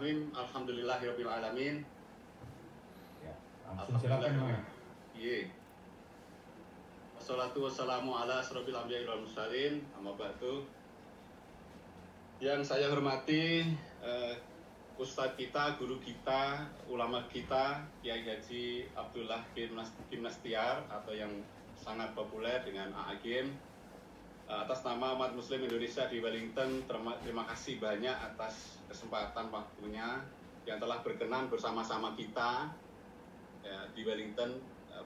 Alhamdulillahirabbil alamin. Ya, langsung silakan Mas. Iya. Wassalatu wassalamu ala asrofil anbiya'i wal mursalin, amma ba'du. Yang saya hormati Ustadz kita, guru kita, ulama kita, Kiai Haji Abdullah bin Nastiar atau yang sangat populer dengan A'agim. Atas nama umat Muslim Indonesia di Wellington, terima kasih banyak atas kesempatan waktunya yang telah berkenan bersama-sama kita ya, di Wellington.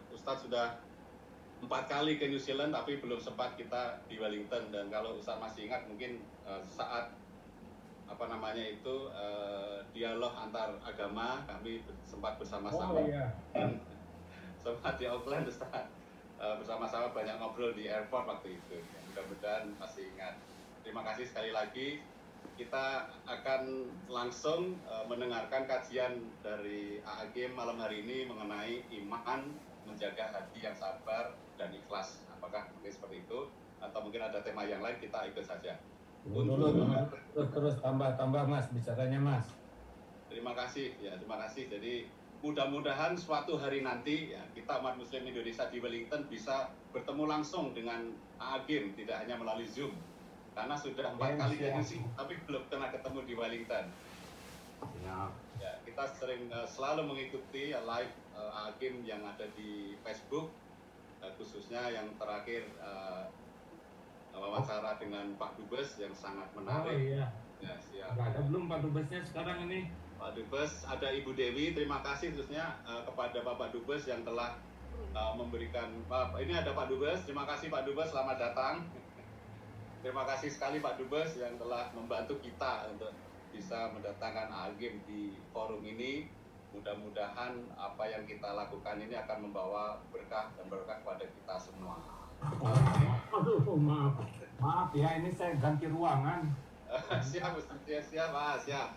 Ustadz sudah 4 kali ke New Zealand tapi belum sempat kita di Wellington, dan kalau Ustadz masih ingat mungkin saat dialog antar agama kami sempat bersama-sama. Oh iya. Sempat di Auckland Ustadz, bersama-sama banyak ngobrol di airport waktu itu. Mudah-mudahan masih ingat. Terima kasih sekali lagi. Kita akan langsung mendengarkan kajian dari A'agim malam hari ini mengenai iman, menjaga hati yang sabar dan ikhlas. Apakah mungkin seperti itu? Atau mungkin ada tema yang lain, kita ikut saja. Terus tambah Mas, bicaranya Mas. Terima kasih. Jadi mudah-mudahan suatu hari nanti ya, kita umat Muslim Indonesia di Wellington bisa bertemu langsung dengan A'agim, tidak hanya melalui Zoom. Karena sudah 4 kali diskusi, tapi belum pernah ketemu di Wellington. Ya, kita selalu mengikuti live A'agim yang ada di Facebook, khususnya yang terakhir wawancara dengan Pak Dubes yang sangat menarik. Oh iya. Ya, siap. Ada belum Pak Dubesnya sekarang ini? Pak Dubes, ada Ibu Dewi, terima kasih khususnya kepada Bapak Dubes yang telah memberikan, ini ada Pak Dubes, terima kasih Pak Dubes, selamat datang. Terima kasih sekali Pak Dubes yang telah membantu kita untuk bisa mendatangkan A'agim di forum ini. Mudah-mudahan apa yang kita lakukan ini akan membawa berkah dan berkah kepada kita semua. Aduh, maaf ya, ini saya ganti ruangan. Siap.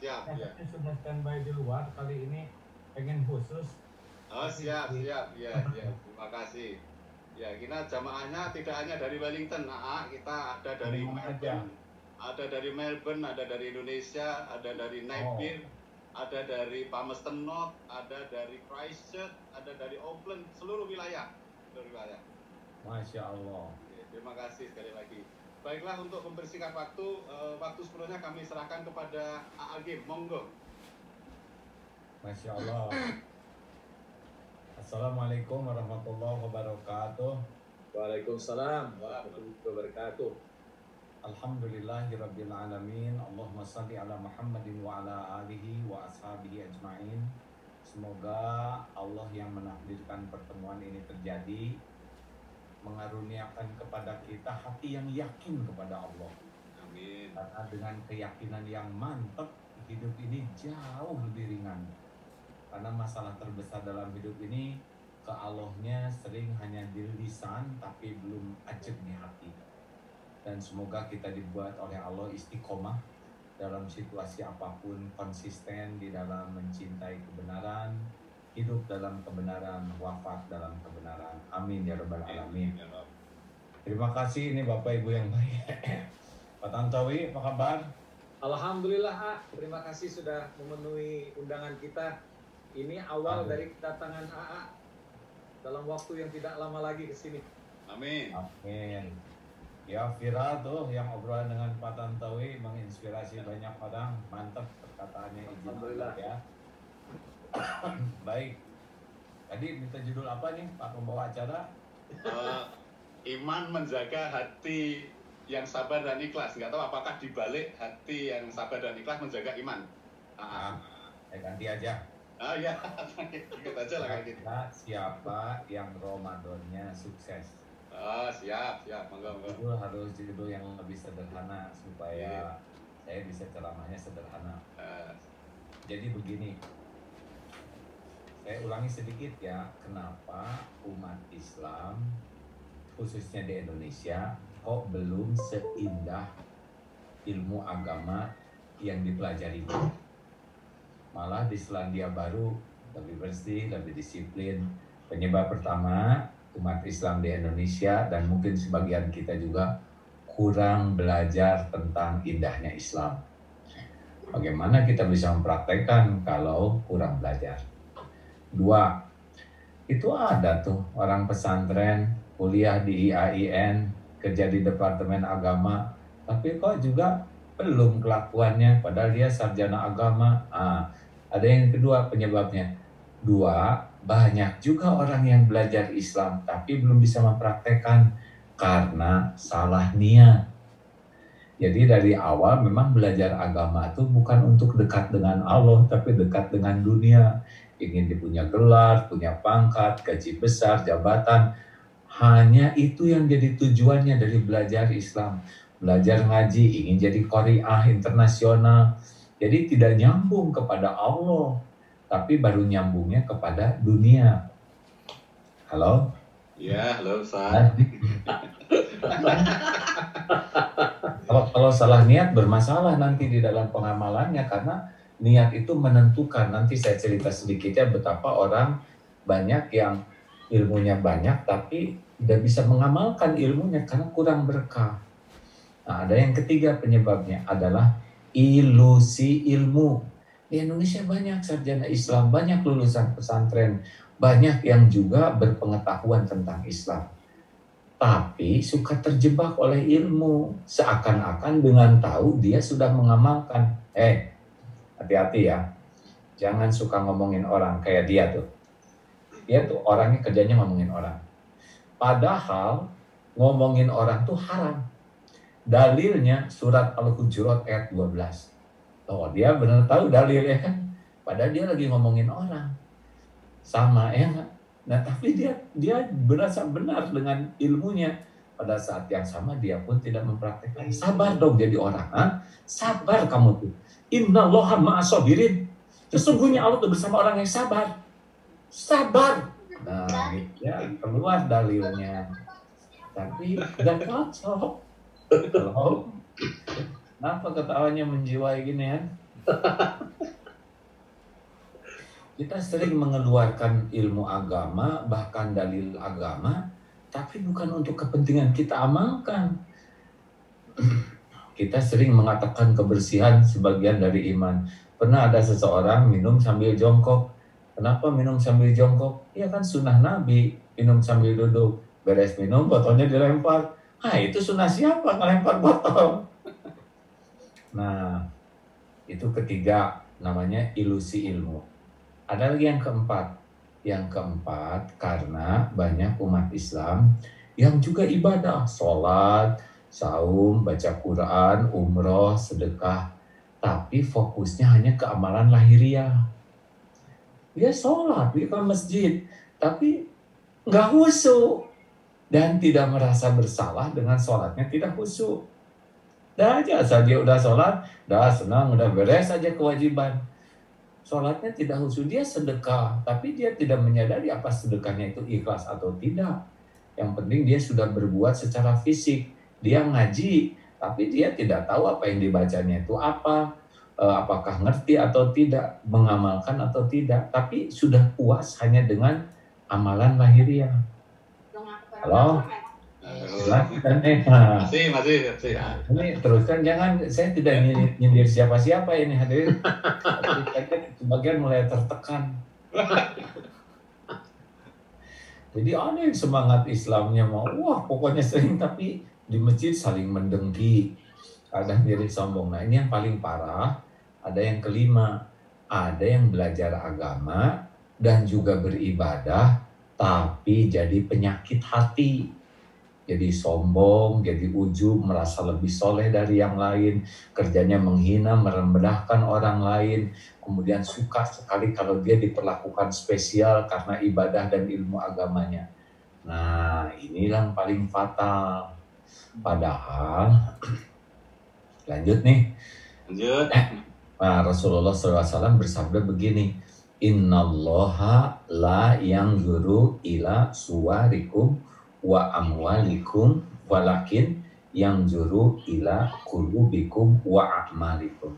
Ya. Sudah standby di luar, kali ini pengen khusus. Oh siap. Ya, terima kasih. Ya, kita jamaahnya tidak hanya dari Wellington, kita ada dari Melbourne, ada dari Indonesia, ada dari Napier, ada dari Palmerston North, ada dari Christchurch, ada dari Auckland, seluruh wilayah. Masya Allah. Ya, terima kasih sekali lagi. Baiklah, untuk mempersingkat waktu sepenuhnya kami serahkan kepada A'agim, monggo. Masya Allah. Assalamualaikum warahmatullahi wabarakatuh. Waalaikumsalam warahmatullahi wabarakatuh. Alhamdulillahirabbil alamin. Allahumma shalli ala Muhammadin wa ala alihi wa ashabihi ajmain. Semoga Allah yang menakdirkan pertemuan ini terjadi mengaruniakan kepada kita hati yang yakin kepada Allah. Amin. Karena dengan keyakinan yang mantap, hidup ini jauh lebih ringan. Karena masalah terbesar dalam hidup ini, ke Allahnya sering hanya di lisan tapi belum ajab di hati. Dan semoga kita dibuat oleh Allah istiqomah dalam situasi apapun, konsisten di dalam mencintai kebenaran, hidup dalam kebenaran, wafat dalam kebenaran. Amin ya rabbal alamin. Terima kasih, ini Bapak Ibu yang baik. Pak Tantowi, apa kabar? Alhamdulillah, terima kasih sudah memenuhi undangan kita. Ini awal dari kedatangan AA dalam waktu yang tidak lama lagi ke sini. Amin. Ya, Vira tuh yang obrolan dengan Pak Tantowi menginspirasi banyak orang. Mantap perkataannya, Alhamdulillah ya. Baik. Tadi minta judul apa nih Pak pembawa acara? Iman menjaga hati yang sabar dan ikhlas. Nggak tahu apakah dibalik hati yang sabar dan ikhlas menjaga iman. Ganti aja. Ya, ikut aja lah kayak gitu. Siapa yang Ramadannya sukses? Siap, monggo. Itu harus judul yang lebih sederhana supaya saya bisa ceramahnya sederhana. Jadi begini, saya ulangi sedikit ya, kenapa umat Islam khususnya di Indonesia kok belum seindah ilmu agama yang dipelajari. Malah di Selandia Baru lebih bersih, lebih disiplin. Penyebab pertama, umat Islam di Indonesia dan mungkin sebagian kita juga kurang belajar tentang indahnya Islam. Bagaimana kita bisa mempraktekkan kalau kurang belajar? 2, itu ada tuh orang pesantren, kuliah di IAIN, kerja di Departemen Agama, tapi kok juga belum kelakuannya, padahal dia sarjana agama. Ada yang kedua penyebabnya. 2, banyak juga orang yang belajar Islam, tapi belum bisa mempraktekkan karena salah niat. Jadi dari awal memang belajar agama itu bukan untuk dekat dengan Allah, tapi dekat dengan dunia. Ingin punya gelar, punya pangkat, gaji besar, jabatan. Hanya itu yang jadi tujuannya dari belajar Islam. Belajar ngaji, ingin jadi qari'ah internasional. Jadi tidak nyambung kepada Allah, tapi baru nyambungnya kepada dunia. Halo? Ya, halo Ustaz. Kalau salah niat bermasalah nanti di dalam pengamalannya, karena niat itu menentukan. Nanti saya cerita sedikit ya betapa orang banyak yang ilmunya banyak tapi tidak bisa mengamalkan ilmunya karena kurang berkah. Nah, ada yang ketiga penyebabnya adalah ilusi ilmu. Di Indonesia banyak sarjana Islam, banyak lulusan pesantren, banyak yang juga berpengetahuan tentang Islam. Tapi suka terjebak oleh ilmu, seakan-akan dengan tahu dia sudah mengamalkan. Hati-hati ya, jangan suka ngomongin orang kayak dia tuh. Dia tuh orangnya kerjanya ngomongin orang. Padahal ngomongin orang tuh haram. Dalilnya surat Al-Hujurat ayat 12. Oh, dia benar tahu dalilnya kan? Padahal dia lagi ngomongin orang. Sama ya enggak? Nah, tapi dia berasa benar dengan ilmunya. Pada saat yang sama dia pun tidak mempraktekkan. Sabar dong jadi orang. Sabar kamu tuh. Innallaha ma'as-sabirin. Sesungguhnya Allah itu bersama orang yang sabar. Sabar. Nah, ya keluar dalilnya. Tapi gak cocok. Halo? Kenapa ketawanya menjiwai gini ya? Kita sering mengeluarkan ilmu agama, bahkan dalil agama, tapi bukan untuk kepentingan kita amalkan. Kita sering mengatakan kebersihan sebagian dari iman. Pernah ada seseorang minum sambil jongkok. Kenapa minum sambil jongkok? Ya kan sunnah Nabi, minum sambil duduk. Beres minum, botolnya dilempar. Itu sunnah siapa ngelempar botol? Nah, itu ketiga, namanya ilusi ilmu. Ada lagi yang keempat. Yang keempat, karena banyak umat Islam yang juga ibadah, sholat, saum, baca Quran, umroh, sedekah, tapi fokusnya hanya ke amalan lahiriah. Dia sholat, dia ke masjid, tapi nggak khusyuk dan tidak merasa bersalah dengan sholatnya tidak khusyuk. Dah aja asal dia udah sholat, dah senang, udah beres aja kewajiban. Sholatnya tidak khusyuk, dia sedekah, tapi dia tidak menyadari apa sedekahnya itu ikhlas atau tidak. Yang penting dia sudah berbuat secara fisik. Dia ngaji, tapi dia tidak tahu apa yang dibacanya itu apa, apakah ngerti atau tidak, mengamalkan atau tidak, tapi sudah puas hanya dengan amalan lahiriah. Halo? Silakan Masih. Ini teruskan, jangan, saya tidak nyindir siapa-siapa ini hadirin. Sebagian mulai tertekan. Jadi ada yang semangat Islamnya mau, wah pokoknya sering, tapi di masjid saling mendengki, kadang diri sombong. Nah ini yang paling parah. Ada yang kelima, ada yang belajar agama dan juga beribadah, tapi jadi penyakit hati. Jadi sombong, jadi ujub, merasa lebih soleh dari yang lain, kerjanya menghina, merendahkan orang lain, kemudian suka sekali kalau dia diperlakukan spesial karena ibadah dan ilmu agamanya. Nah, inilah yang paling fatal. Padahal, lanjut nih. Lanjut. Nah, Rasulullah SAW bersabda begini, Innallaha la yanzuru ila suwarikum wa amwalikum walakin yanzuru ila qulubikum wa a'malikum.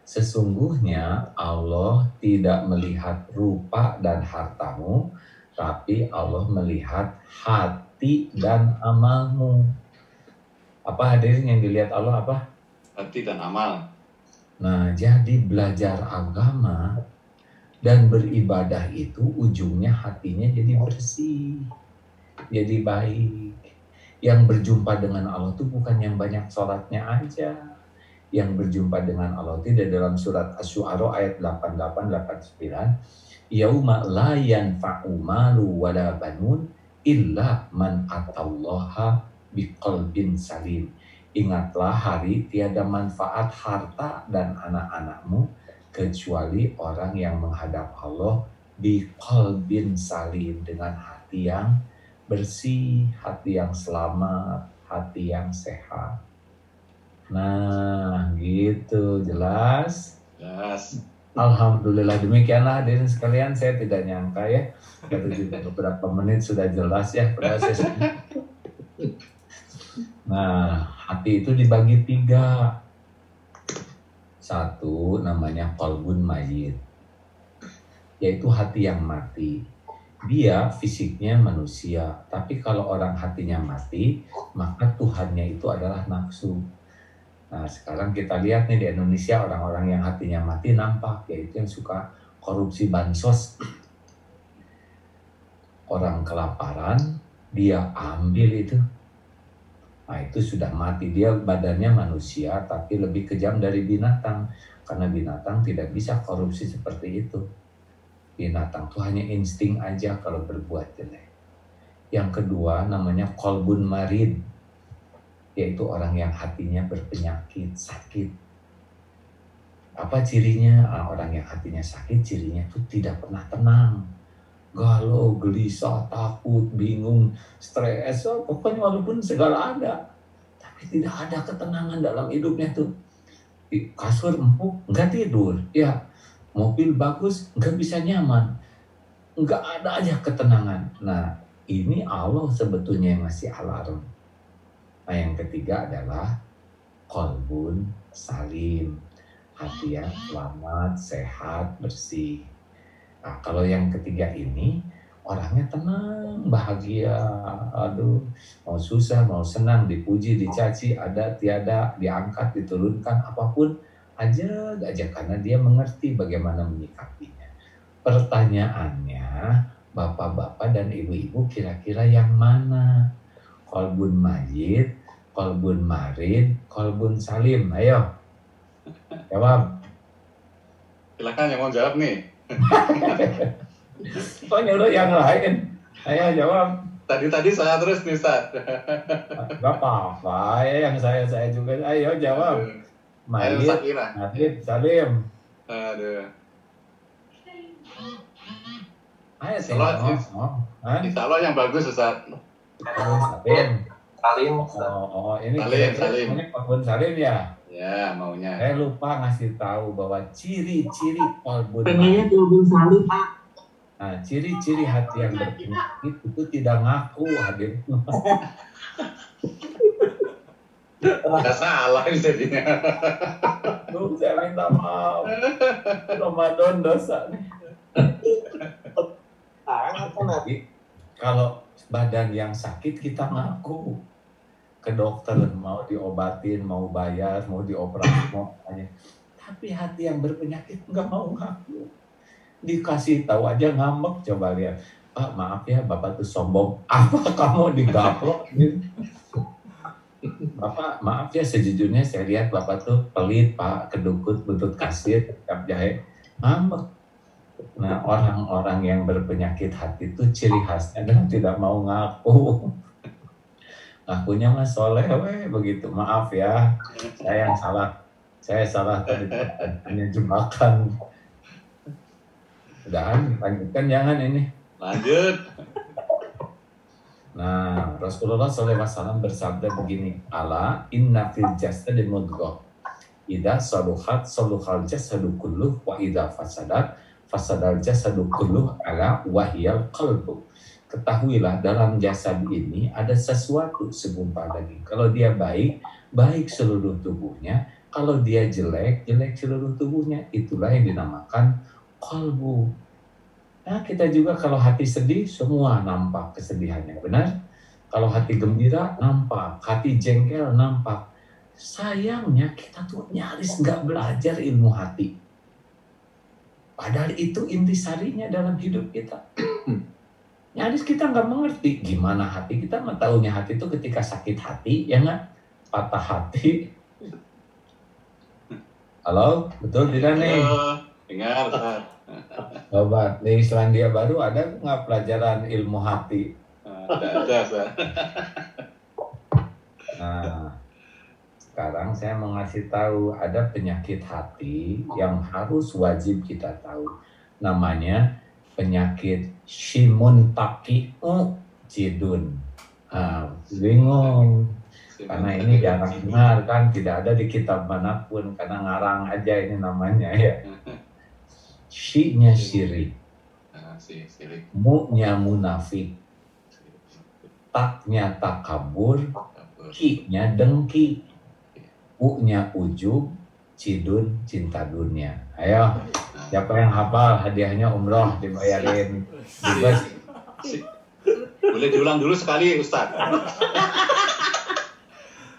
Sesungguhnya Allah tidak melihat rupa dan hartamu, tapi Allah melihat hati dan amalmu. Apa hadirin yang dilihat Allah apa? Hati dan amal. Nah, jadi belajar agama dan beribadah itu ujungnya hatinya jadi bersih, jadi baik. Yang berjumpa dengan Allah itu bukan yang banyak sholatnya aja. Yang berjumpa dengan Allah itu dalam surat Asy-Syu'ara ayat 88-89. Yauma la yanfa'u malu wala banun illa man atallaha biqalbin salim. Ingatlah hari tiada manfaat harta dan anak-anakmu kecuali orang yang menghadap Allah biqalbin salim, dengan hati yang bersih, hati yang selamat, hati yang sehat. Nah, gitu, jelas? Jelas. Alhamdulillah, demikianlah hadirin sekalian. Saya tidak nyangka ya, baru juga beberapa menit sudah jelas ya proses. Nah, hati itu dibagi 3. Satu namanya qalbun mayyit, yaitu hati yang mati. Dia fisiknya manusia, tapi kalau orang hatinya mati, maka Tuhannya itu adalah nafsu. Nah, sekarang kita lihat nih di Indonesia orang-orang yang hatinya mati nampak, yaitu yang suka korupsi bansos. Orang kelaparan, dia ambil itu. Nah, itu sudah mati. Dia badannya manusia, tapi lebih kejam dari binatang. Karena binatang tidak bisa korupsi seperti itu. Binatang tuh hanya insting aja kalau berbuat jelek. Yang kedua namanya qalbun marid, yaitu orang yang hatinya berpenyakit, sakit. Apa cirinya? Orang yang hatinya sakit cirinya tuh tidak pernah tenang. Galau, gelisah, takut, bingung, stres, pokoknya walaupun segala ada, tapi tidak ada ketenangan dalam hidupnya tuh. Kasur empuk, nggak tidur, ya. Mobil bagus, nggak bisa nyaman, nggak ada aja ketenangan. Nah, ini Allah sebetulnya yang ngasih alarm. Nah, yang ketiga adalah qalbun salim, hati yang selamat, sehat, bersih. Nah, kalau yang ketiga ini orangnya tenang, bahagia, aduh, mau susah, mau senang, dipuji, dicaci, ada, tiada, diangkat, diturunkan, apapun aja karena dia mengerti bagaimana menyikapinya. Pertanyaannya, bapak-bapak dan ibu-ibu kira-kira yang mana? Qalbun mayyit, qalbun marid, qalbun salim. Ayo, jawab. Silakan yang mau jawab nih. Kok nyuruh yang lain? Ayo jawab. Tadi saya terus nih, Ustaz. Gak apa-apa, ya yang saya juga. Ayo jawab. Mayyit, marid, salim. Aduh. Ayo sih. Insya Allah yang bagus, Ustaz. Salim. Ini Salim. qalbun salim ya? Ya, maunya. Saya lupa ngasih tahu bahwa ciri-ciri qalbun pengennya qalbun salim, Pak. Nah, ciri-ciri hati yang berpenyakit itu tidak ngaku, hadir. Nggak salah ini jadinya. Duh, saya minta maaf. Ramadan dosa nih. Kalau badan yang sakit kita ngaku ke dokter, mau diobatin, mau bayar, mau dioperasi, mau tanya. Tapi hati yang berpenyakit nggak mau ngaku. Dikasih tahu aja ngambek. Coba lihat, Pak maaf ya Bapak tuh sombong. Apa kamu digaplok? Bapak maaf ya, sejujurnya saya lihat Bapak tuh pelit Pak, kedukut, buntut kasir, cap jahe, ngambek. Nah, orang-orang yang berpenyakit hati itu ciri khasnya adalah tidak mau ngaku. Ngakunya mah soleh, begitu. Maaf ya, saya yang salah. Saya salah tadi, hanya jebakan. Udahan, lanjutkan jangan ini. Lanjut. Nah, Rasulullah SAW bersabda begini, ala inna fil jasadi mudghah, idza saluhat saluhal jasadu kulluh wa idza fasadat fasadal jasadu kulluh ala wahyal qalbu. Ketahuilah dalam jasad ini ada sesuatu segumpal daging. Kalau dia baik, baik seluruh tubuhnya. Kalau dia jelek, jelek seluruh tubuhnya. Itulah yang dinamakan qalbu. Nah, kita juga kalau hati sedih, semua nampak kesedihannya, benar? Kalau hati gembira, nampak. Hati jengkel, nampak. sayangnya kita tuh nyaris nggak belajar ilmu hati. Padahal itu intisarinya dalam hidup kita. Nyaris kita nggak mengerti gimana hati kita. Taunya hati itu ketika sakit hati, ya nggak? Patah hati. Halo, betul tidak nih? Dengar. Coba di Selandia Baru ada nggak pelajaran ilmu hati? Ada, Ustaz. Nah, sekarang saya mau ngasih tahu ada penyakit hati yang harus wajib kita tahu. Namanya penyakit shimuntaki'u jidun. Bingung. Karena ini jarang dengar kan, tidak ada di kitab manapun, karena ngarang aja ini namanya ya. Shi-nya syirik, mu-nya munafik, tak-nya takabur, ki-nya dengki, u-nya ujub, cidun cinta dunia. Ayo, siapa yang hafal hadiahnya umroh dibayarin bebas. Boleh diulang dulu sekali, Ustaz.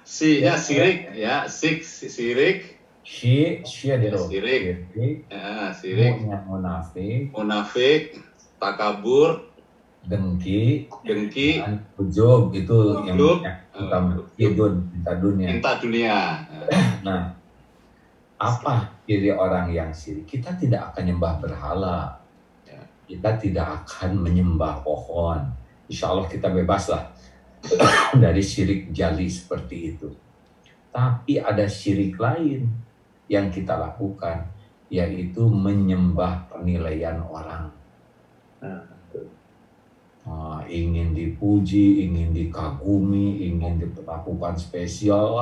Si-nya sirik, ya, sirik. Shi ada sirik. Ya, sirik. Mu-nya Munafik, takabur, dengki, dan ujub itu yang utama. Cidun cinta dunia. Cinta dunia. Nah, apa ciri orang yang syirik? Kita tidak akan menyembah berhala. Kita tidak akan menyembah pohon. Insya Allah kita bebas lah dari syirik jali seperti itu. Tapi ada syirik lain yang kita lakukan, yaitu menyembah penilaian orang. Ingin dipuji, ingin dikagumi, ingin diperlakukan spesial.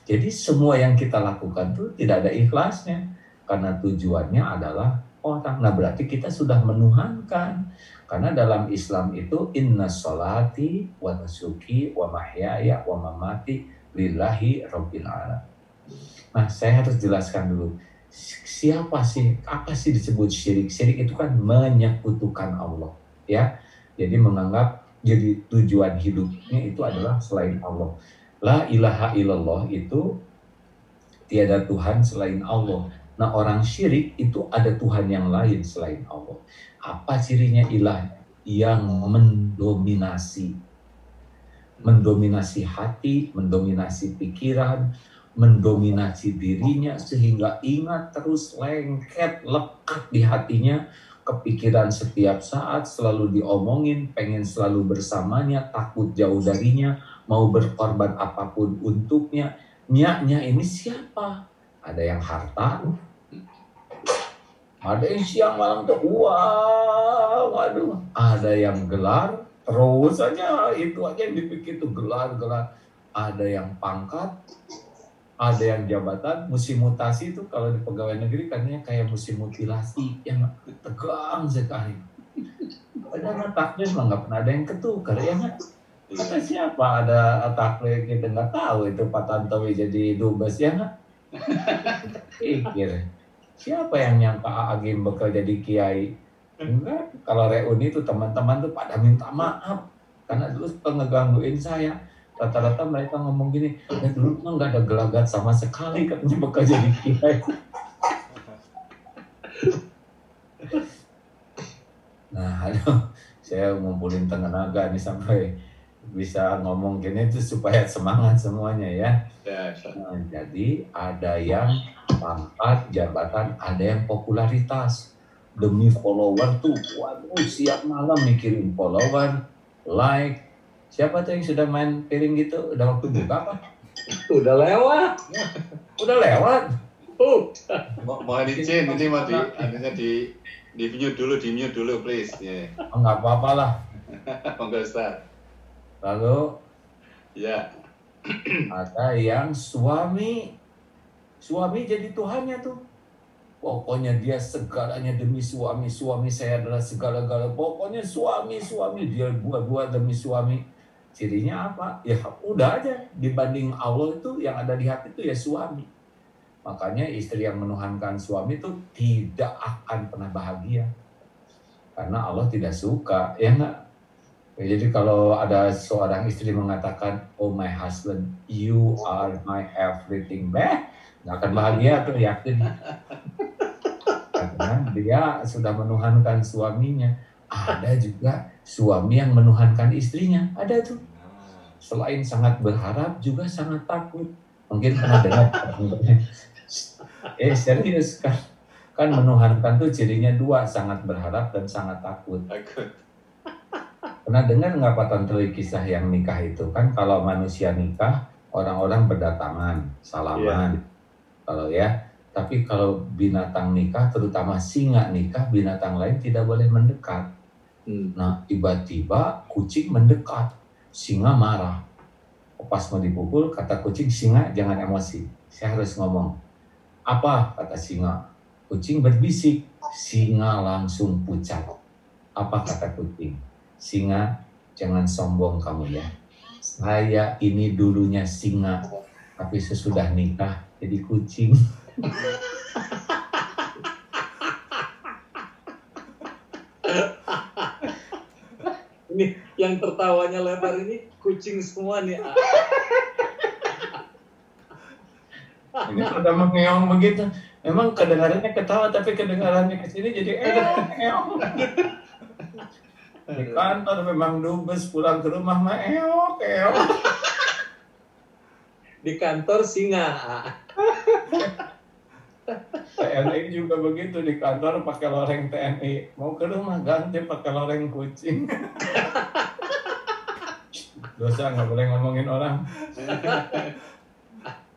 Jadi semua yang kita lakukan itu tidak ada ikhlasnya, karena tujuannya adalah orang. Nah, berarti kita sudah menuhankan. Karena dalam Islam itu inna sholati wa nusuki wa mahyaya wa mamati lillahi rabbil alamin. Nah, saya harus jelaskan dulu. Siapa sih, apa sih disebut syirik? Syirik itu kan menyekutukan Allah, ya. Jadi menganggap jadi tujuan hidupnya itu adalah selain Allah. La ilaha illallah itu tiada Tuhan selain Allah. Nah, orang syirik itu ada Tuhan yang lain selain Allah. Apa cirinya ilah? Yang mendominasi hati, mendominasi pikiran, mendominasi dirinya, sehingga ingat terus, lengket, lekat di hatinya, kepikiran setiap saat, selalu diomongin, pengen selalu bersamanya, takut jauh darinya, mau berkorban apapun untuknya. Nya ini siapa? Ada yang harta, ada yang siang malam tuh waduh, ada yang gelar, terus aja itu aja yang dipikir tuh gelar. Ada yang pangkat, ada yang jabatan. Musim mutasi itu kalau di pegawai negeri katanya kayak musim mutilasi yang tegang sekali. Padahal takdir mah nggak pernah ada yang ketukar, ya nggak? Kata siapa ada takdir kita nggak tahu itu Pak Tantowi jadi dubes, ya nggak? Pikir siapa yang nyangka Agim bakal jadi kiai? Enggak, kalau reuni itu teman-teman tuh pada minta maaf karena dulu ngegangguin saya. Rata-rata mereka ngomong gini, ya dulu mah nggak ada gelagat sama sekali katanya bakal jadi kiai. Nah, aduh, saya ngumpulin tenaga nih sampai bisa ngomong gini itu supaya semangat semuanya ya. Nah, jadi ada yang pangkat, jabatan, ada yang popularitas. Demi follower tuh, waduh, siap malam mikirin follower, like. Siapa tuh yang sudah main piring gitu? Udah waktu buka apa? Udah lewat. Udah lewat. Mau izin, ini mau di mute dulu, please. Yeah. Oh, nggak apa-apa lah. Enggak, Ustaz. Lalu, ya, ada yang suami jadi Tuhannya tuh. Pokoknya dia segalanya demi suami saya adalah segala-gala. Pokoknya suami dia buat demi suami. Cirinya apa? Ya udah aja, dibanding Allah itu yang ada di hati itu ya suami. Makanya istri yang menuhankan suami itu tidak akan pernah bahagia. Karena Allah tidak suka, ya enggak? Jadi kalau ada seorang istri mengatakan, oh my husband, you are my everything, nggak akan bahagia tuh, yakin. Karena dia sudah menuhankan suaminya. Ada juga suami yang menuhankan istrinya, ada tuh. Selain sangat berharap, juga sangat takut. Mungkin pernah dengar. Serius kan? Kan menuhankan tuh cirinya dua, sangat berharap dan sangat takut. Pernah dengar nggak Pak Tantowi kisah yang nikah itu? Kan kalau manusia nikah, orang-orang berdatangan, salaman. Kalau ya, tapi kalau binatang nikah, terutama singa nikah, binatang lain tidak boleh mendekat. Nah, tiba-tiba kucing mendekat, singa marah. Pas mau dipukul, kata kucing, singa jangan emosi, saya harus ngomong. Apa? Kata singa. Kucing berbisik, singa langsung pucat. Apa kata kucing? Singa, jangan sombong kamu ya. Saya ini dulunya singa, tapi sesudah nikah jadi kucing. Ini yang tertawanya lebar ini kucing semua nih. Ini udah mengeong begitu. Memang kedengarannya ketawa, tapi kedengarannya ke sini jadi eong. Di kantor memang dubes, pulang ke rumah mah eong. Di kantor singa. TNI juga begitu, di kantor pakai loreng TNI, mau ke rumah ganti pakai loreng kucing. Dosa, nggak boleh ngomongin orang.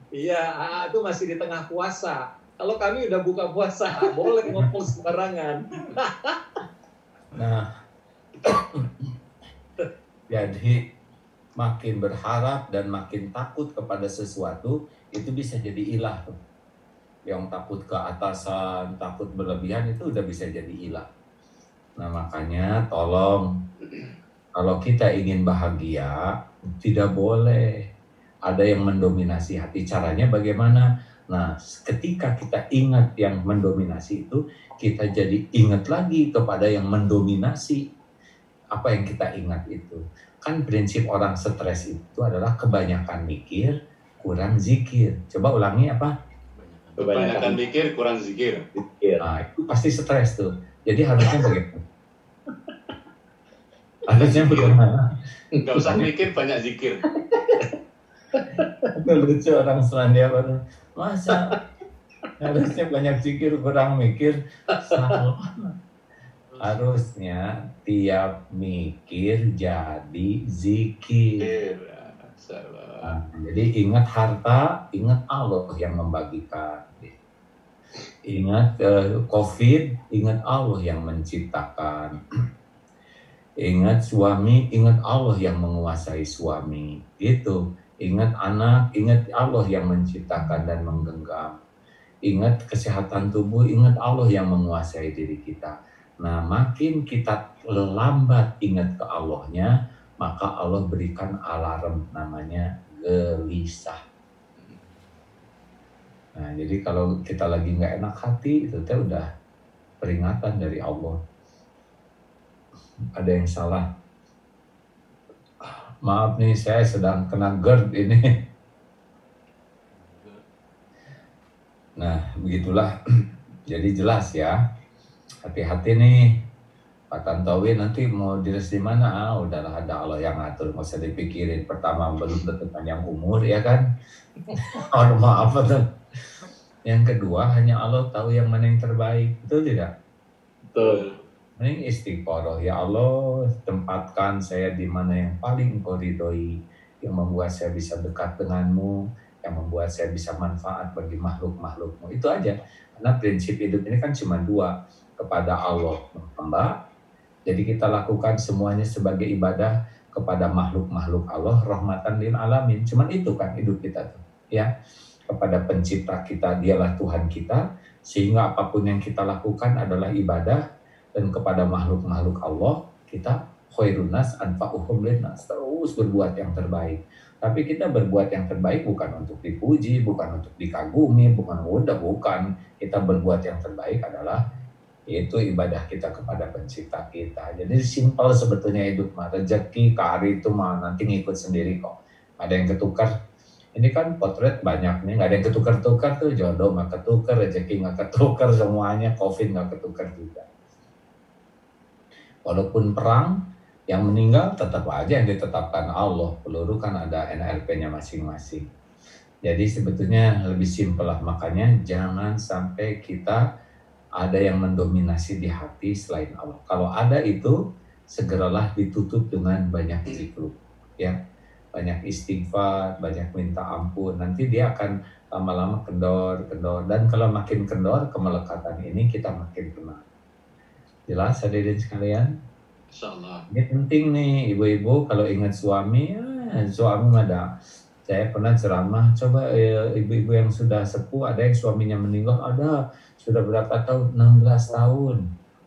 Iya, itu masih di tengah puasa. Kalau kami udah buka puasa, boleh ngomong sembarangan. Nah, jadi makin berharap dan makin takut kepada sesuatu, itu bisa jadi ilah. Yang takut ke atasan, takut berlebihan, itu udah bisa jadi ilah. Nah, makanya tolong, kalau kita ingin bahagia, tidak boleh ada yang mendominasi hati. Caranya bagaimana? Nah, ketika kita ingat yang mendominasi itu, kita jadi ingat lagi kepada yang mendominasi. Apa yang kita ingat itu? Kan prinsip orang stres itu adalah kebanyakan mikir, kurang zikir. Coba ulangi apa? Kebanyakan mikir, kurang zikir. Nah, itu pasti stres tuh. Jadi harusnya bagaimana? Harusnya bagaimana? Nggak usah mikir, banyak zikir. Itu lucu orang Selandia Baru. Masa harusnya banyak zikir, kurang mikir? Salah. Harusnya tiap mikir jadi zikir. Nah, jadi ingat harta, ingat Allah yang membagikan. Ingat COVID, ingat Allah yang menciptakan. Ingat suami, ingat Allah yang menguasai suami. Gitu. Ingat anak, ingat Allah yang menciptakan dan menggenggam. Ingat kesehatan tubuh, ingat Allah yang menguasai diri kita. Nah, makin kita lambat ingat ke Allahnya, maka Allah berikan alarm namanya gelisah. Nah, jadi kalau kita lagi nggak enak hati, itu udah peringatan dari Allah. Ada yang salah. Maaf nih, saya sedang kena GERD ini. Nah, begitulah. Jadi jelas ya. Hati-hati nih. Pak Tantowi nanti mau dires di mana? Udahlah, ada Allah yang ngatur, nggak usah dipikirin. Pertama, belum tentu panjang umur, ya kan? Oh, maaf, betul. Yang kedua, hanya Allah tahu yang mana yang terbaik. Betul tidak? Betul. Mending istiqoroh, ya Allah, tempatkan saya di mana yang paling Engkau ridhoi, yang membuat saya bisa dekat denganmu, yang membuat saya bisa manfaat bagi makhluk-makhlukmu. Itu aja. Karena prinsip hidup ini kan cuma dua, kepada Allah hamba. Jadi kita lakukan semuanya sebagai ibadah kepada makhluk-makhluk Allah, rahmatan lil alamin. Cuman itu kan hidup kita tuh, ya. Kepada pencipta kita, dialah Tuhan kita, sehingga apapun yang kita lakukan adalah ibadah, dan kepada makhluk-makhluk Allah, kita khairun nas anfa'uhum linnas, terus berbuat yang terbaik. Tapi kita berbuat yang terbaik bukan untuk dipuji, bukan untuk dikagumi, bukan. Kita berbuat yang terbaik adalah Itu ibadah kita kepada pencipta kita. Jadi simpel sebetulnya hidup mah. Rezeki ke hari itu mah nanti ngikut sendiri kok. Ada yang ketukar. Ini kan potret banyak nih, nggak ada yang ketukar-tukar tuh, jodoh nggak ketukar, rezeki nggak ketukar, semuanya, covid nggak ketukar juga. Walaupun perang, yang meninggal tetap aja yang ditetapkan Allah. Peluru kan ada NRP-nya masing-masing. Jadi sebetulnya lebih simpel lah, makanya jangan sampai kita ada yang mendominasi di hati selain Allah. Kalau ada itu, segeralah ditutup dengan banyak zikir, ya, banyak istighfar, banyak minta ampun. Nanti dia akan lama-lama kendor, dan kalau makin kendor kemelekatan ini kita makin kenal. Jelas hadirin sekalian? Insyaallah. Ini penting nih ibu-ibu kalau ingat suami, suami ada. Saya pernah ceramah, coba ibu-ibu yang sudah sepuh, ada yang suaminya meninggal, ada sudah berapa tahun? 16 tahun.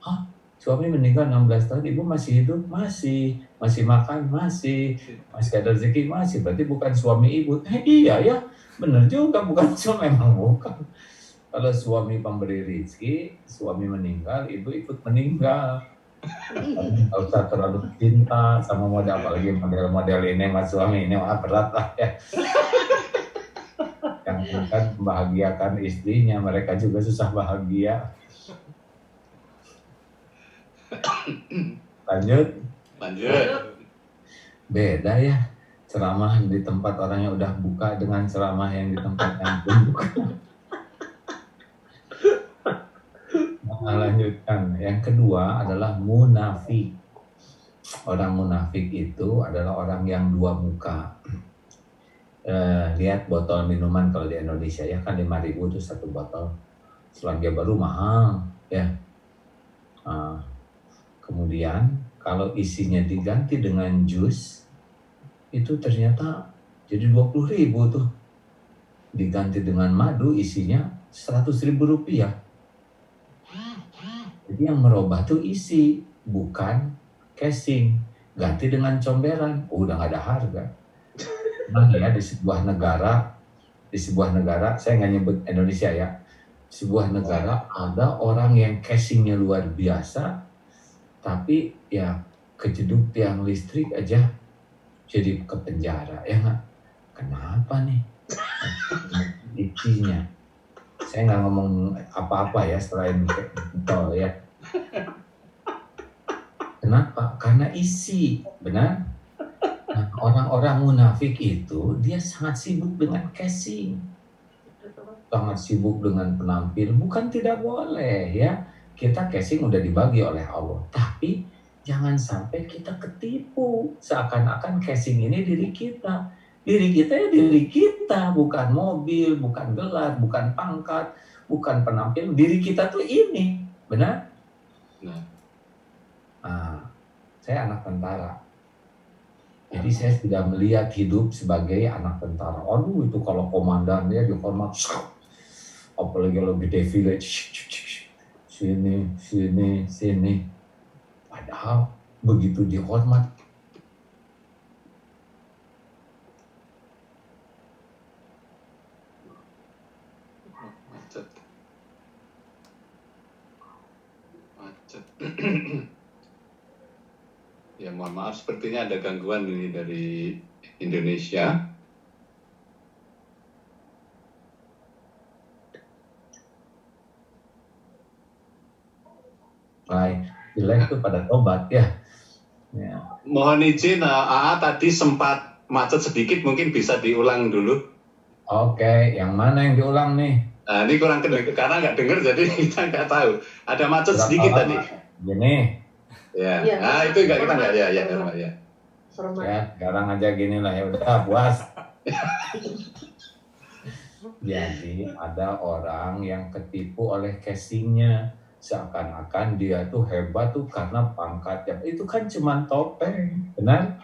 Hah? Suami meninggal 16 tahun, ibu masih hidup? Masih makan? Masih ada rezeki? Masih, berarti bukan suami ibu. Iya ya, benar juga, bukan suami, memang bukan. Kalau suami pemberi rezeki, suami meninggal, ibu ikut meninggal. Nggak usah terlalu cinta sama model, apalagi model-model ini mas suami ini berat lah ya. Yang kan membahagiakan istrinya, mereka juga susah bahagia. Lanjut. Beda ya ceramah di tempat orangnya udah buka dengan ceramah yang di tempat yang belum buka. Lanjutkan. Yang kedua adalah munafik. Orang munafik itu adalah orang yang dua muka. Lihat botol minuman kalau di Indonesia ya kan 5.000 itu satu botol. Selandia Baru mahal ya. Kemudian kalau isinya diganti dengan jus itu ternyata jadi 20.000 tuh. Diganti dengan madu isinya 100.000 rupiah. Jadi yang merubah tuh isi, bukan casing. Ganti dengan comberan, udah nggak ada harga. Nah ya di sebuah negara, saya nggak nyebut Indonesia ya, sebuah negara ada orang yang casingnya luar biasa, tapi ya kejeduk tiang listrik aja jadi ke penjara, ya nggak? Kenapa nih? Isinya. Saya nggak ngomong apa-apa ya selain betul ya. Kenapa? Karena isi, benar? Nah, orang-orang munafik itu dia sangat sibuk dengan casing, sangat sibuk dengan penampil. Bukan tidak boleh ya. Kita casing udah dibagi oleh Allah, tapi jangan sampai kita ketipu seakan-akan casing ini diri kita. Diri kita ya diri kita, bukan mobil, bukan gelar, bukan pangkat, bukan penampil. Diri kita tuh ini, benar? Nah, saya anak tentara. Jadi saya sudah melihat hidup sebagai anak tentara. Aduh itu kalau komandan dia dihormat, apalagi kalau di defile, sini. Padahal begitu dihormat, ya mohon maaf sepertinya ada gangguan ini dari Indonesia. baik, jelek tuh pada tobat ya. Mohon izin, AA tadi sempat macet sedikit, mungkin bisa diulang dulu. Oke, yang mana yang diulang nih? Nah, ini kurang kedengar karena nggak dengar jadi kita nggak tahu. Ada macet sedikit tadi. Gini. Ya, nah itu kita nggak ya. Ya, sekarang aja gini lah ya udah puas. Jadi ada orang yang ketipu oleh casingnya, seakan-akan dia tuh hebat tuh karena pangkatnya. Itu kan cuma topeng, benar?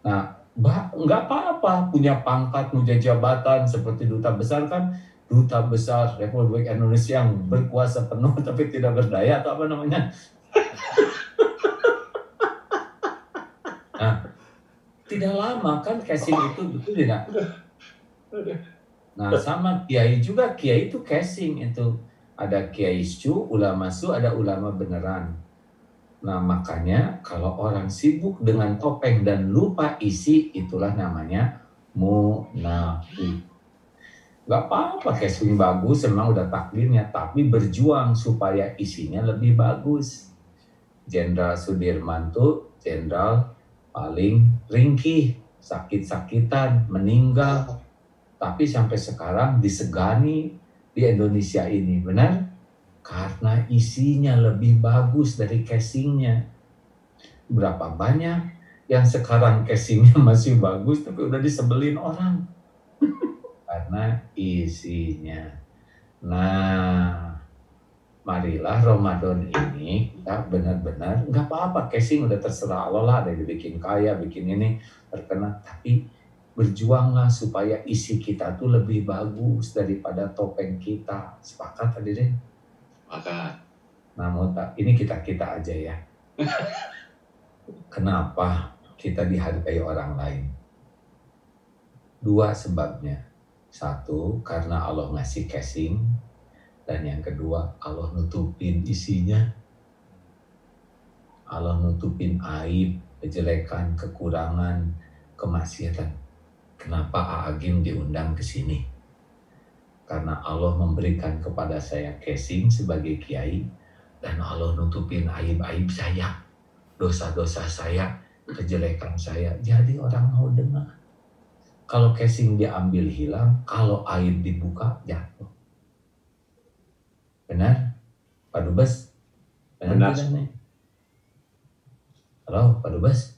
Nah, nggak apa-apa punya pangkat, punya jabatan seperti duta besar kan. Duta besar Republik Indonesia yang berkuasa penuh tapi tidak berdaya atau apa namanya. Nah, tidak lama kan casing itu betul tidak? Nah, sama kiai juga, kiai itu casing itu. Ada kiai su, ulama su, ada ulama beneran. Nah makanya kalau orang sibuk dengan topeng dan lupa isi, itulah namanya munafik. Gak apa-apa casing bagus, memang udah takdirnya, tapi berjuang supaya isinya lebih bagus. Jenderal Sudirman tuh jenderal paling ringkih, sakit-sakitan, meninggal, tapi sampai sekarang disegani di Indonesia ini, benar? Karena isinya lebih bagus dari casingnya. Berapa banyak yang sekarang casingnya masih bagus tapi udah disebelin orang karena isinya. Nah, marilah Ramadan ini kita benar-benar nggak apa-apa casing udah terserah Allah lah, ada yang bikin kaya, bikin ini terkenal, tapi berjuanglah supaya isi kita tuh lebih bagus daripada topeng kita. Sepakat hadirin? Maka Namun ini kita aja ya. Kenapa kita dihargai orang lain? 2 sebabnya. 1, karena Allah ngasih casing. Dan yang kedua, Allah nutupin isinya. Allah nutupin aib, kejelekan, kekurangan, kemaksiatan. Kenapa Agim diundang ke sini? Karena Allah memberikan kepada saya casing sebagai kiai, dan Allah nutupin aib-aib saya, dosa-dosa saya, kejelekan saya. Jadi orang mau dengar. Kalau casing diambil hilang, kalau aib dibuka jatuh. Benar? Pak Dubes? Benar. Nih? Halo Pak Dubes?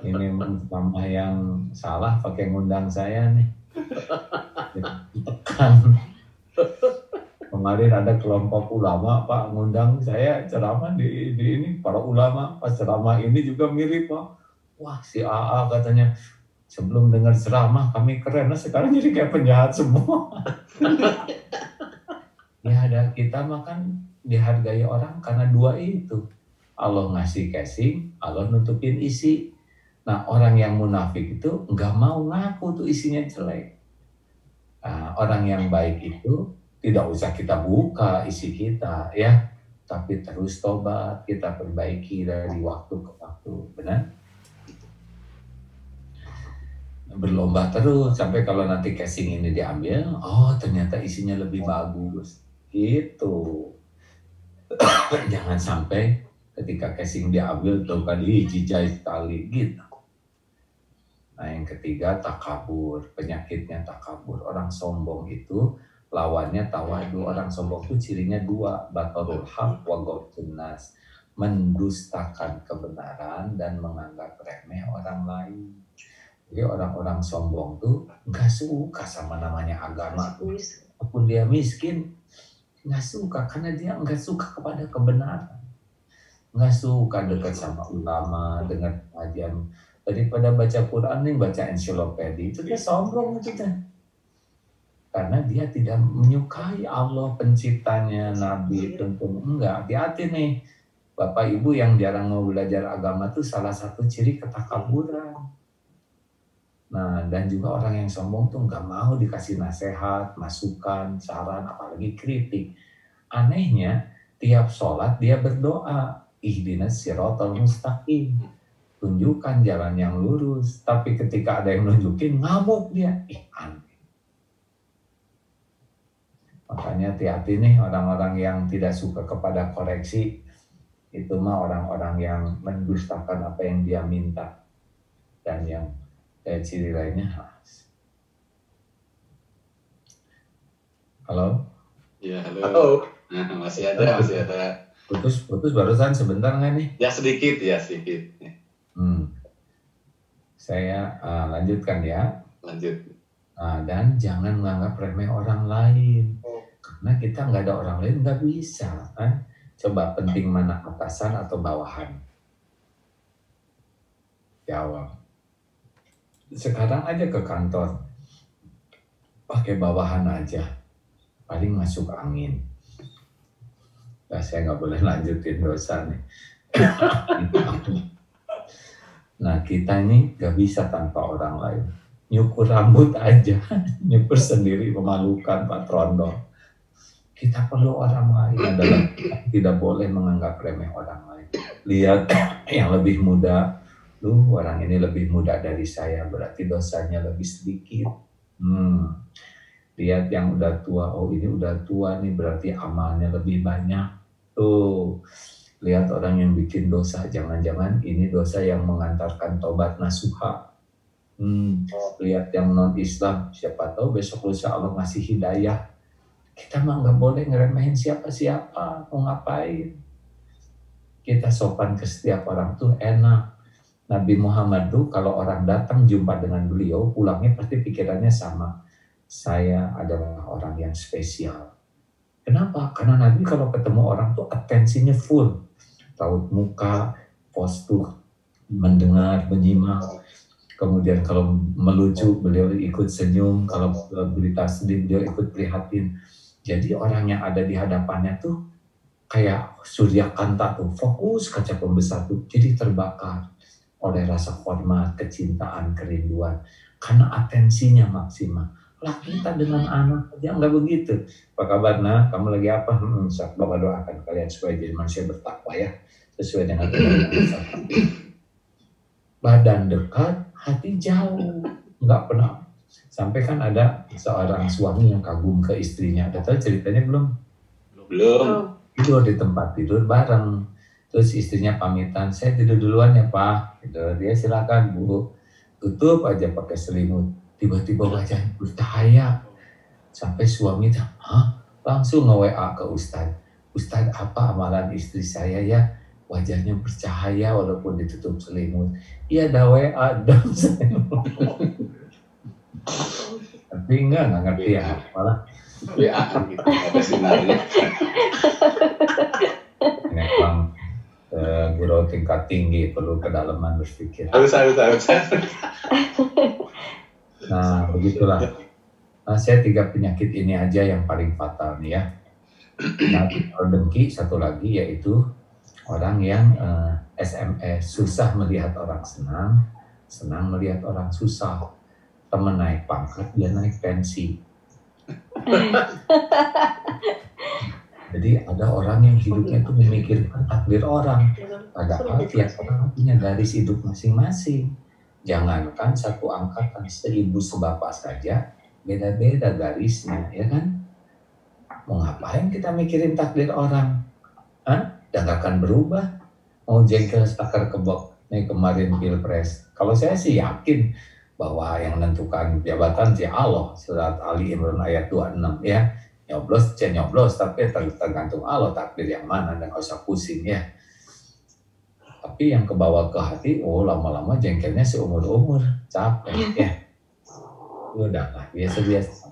Ini tambah yang salah pakai ngundang saya nih. Kemarin ada kelompok ulama Pak ngundang saya ceramah di ini, para ulama pas ceramah ini juga mirip Pak. Wah si AA katanya sebelum dengar ceramah kami keren, nah sekarang jadi kayak penjahat semua. Ya ada kita makan dihargai orang karena 2 itu. Allah ngasih casing, Allah nutupin isi. Nah orang yang munafik itu nggak mau ngaku tuh isinya jelek. Nah, orang yang baik itu tidak usah kita buka isi kita ya, tapi terus tobat, kita perbaiki dari waktu ke waktu, benar? Berlomba terus sampai kalau nanti casing ini diambil, oh ternyata isinya lebih bagus, gitu. Jangan sampai ketika casing diambil tuh kali jijai sekali gitu. Nah yang ketiga takabur, penyakitnya takabur. Orang sombong itu lawannya tawadu. Orang sombong itu cirinya 2, batarul haq wa ghamtun nas, mendustakan kebenaran dan menganggap remeh orang lain. Jadi orang-orang sombong tuh nggak suka sama namanya agama, walaupun dia miskin nggak suka karena dia nggak suka kepada kebenaran, nggak suka dekat sama ulama, dengar pengajian. Daripada baca Quran nih baca ensiklopedia, itu dia sombong gitu. Karena dia tidak menyukai Allah penciptanya, Nabi tentu enggak. Hati-hati nih Bapak Ibu yang jarang mau belajar agama tuh salah satu ciri ketakaburan. Nah dan juga orang yang sombong tuh nggak mau dikasih nasihat, masukan, saran, apalagi kritik. Anehnya tiap sholat dia berdoa, ihdinas siratal mustaqim, tunjukkan jalan yang lurus. Tapi ketika ada yang nunjukin ngamuk dia, aneh. Makanya hati-hati nih orang-orang yang tidak suka kepada koreksi. Itu mah orang-orang yang mendustakan apa yang dia minta. Dan yang ciri lainnya. Halo? Ya halo. Nah, masih ada. Putus barusan sebentar nggak nih? Ya sedikit. Saya lanjutkan ya. Lanjut. Dan jangan menganggap remeh orang lain. Karena kita nggak ada orang lain, nggak bisa. Kan? Coba penting mana atasan atau bawahan? Jawab. Sekarang aja ke kantor. Pakai bawahan aja. Paling masuk angin. Nah, saya nggak boleh lanjutin dosa nih. Nah kita ini nggak bisa tanpa orang lain. nyukur rambut aja, nyukur sendiri memalukan Pak Trondol. Kita perlu orang lain adalah tidak boleh menganggap remeh orang lain. Lihat yang lebih muda, orang ini lebih muda dari saya, berarti dosanya lebih sedikit. Lihat yang udah tua, oh ini udah tua nih berarti amalnya lebih banyak. Tuh, lihat orang yang bikin dosa, jangan-jangan ini dosa yang mengantarkan tobat nasuha. Lihat yang non-Islam, siapa tahu besok lusa Allah ngasih hidayah. Kita mah nggak boleh ngeremehin siapa-siapa, mau ngapain. Kita sopan ke setiap orang tuh enak. Nabi Muhammad tuh kalau orang datang jumpa dengan beliau, pulangnya pasti pikirannya sama. Saya adalah orang yang spesial. Kenapa? Karena Nabi kalau ketemu orang tuh atensinya full. Raut muka, postur, mendengar, menyimak. Kemudian kalau melucu, beliau ikut senyum. Kalau berita sedih, beliau ikut prihatin. Jadi orang yang ada di hadapannya tuh kayak Surya Kanta tuh, fokus kaca pembesar tuh. Jadi terbakar oleh rasa hormat, kecintaan, kerinduan. Karena atensinya maksimal. Lah kita dengan anak aja nggak begitu. Apa kabar nah? Kamu lagi apa? Bapak doakan kalian supaya jadi manusia bertakwa ya. Sesuai dengan badan dekat, hati jauh. Nggak pernah. Sampai kan ada seorang suami yang kagum ke istrinya. Ada tahu ceritanya belum? Belum. Tidur di tempat tidur bareng. Terus istrinya pamitan, saya tidur duluan ya Pak. Gitu. Dia silakan Bu. Tutup aja pakai selimut. Tiba-tiba wajahnya bercahaya. Sampai suami langsung nge-WA ke Ustadz. Ustadz, apa amalan istri saya ya? Wajahnya bercahaya walaupun ditutup selimut. Iya ada WA dong. Tapi enggak ngerti ya. Malah WA gitu. Ada sinarnya. Memang guru tingkat tinggi perlu kedalaman berpikir. Harus. Nah, begitulah. Nah, saya 3 penyakit ini aja yang paling fatal nih ya. Nah, kalau dengki satu lagi yaitu orang yang SMS, susah melihat orang senang, senang melihat orang susah. Temen naik pangkat, dia naik pensi. Jadi ada orang yang hidupnya itu memikirkan takdir orang. Padahal tiap orang punya garis hidup masing-masing. Jangankan satu angkatan, seibu sebapak saja, beda-beda garisnya, ya kan? Mau ngapain kita mikirin takdir orang? Dan gak akan berubah. Mau jengkel sakar kebok, nih kemarin pilpres. Kalau saya sih yakin bahwa yang menentukan jabatan si Allah, surat Ali Imran ayat 26 ya. Nyoblos, tapi tergantung Allah takdir yang mana, dan gak usah pusing ya. Tapi yang kebawa ke hati, lama-lama jengkelnya seumur-umur, capek ya. Udahlah, biasa-biasa.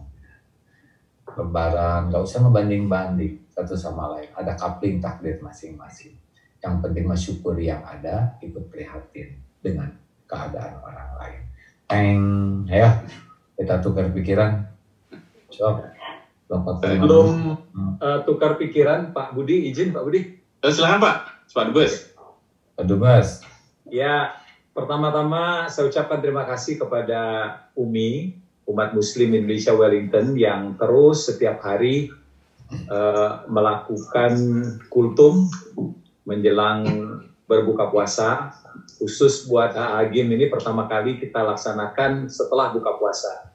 Lebaran, gak usah ngebanding-banding satu sama lain. Ada coupling takdir masing-masing. Yang penting mensyukuri yang ada, ikut prihatin dengan keadaan orang lain. Ya, kita tukar pikiran. Belum tukar pikiran, Pak Budi, izin Pak Budi. Silakan Pak Dubes. Pak Dubes. Ya, pertama-tama saya ucapkan terima kasih kepada UMI, Umat Muslim Indonesia Wellington, yang terus setiap hari melakukan kultum menjelang berbuka puasa. Khusus buat AAGIM ini pertama kali kita laksanakan setelah buka puasa.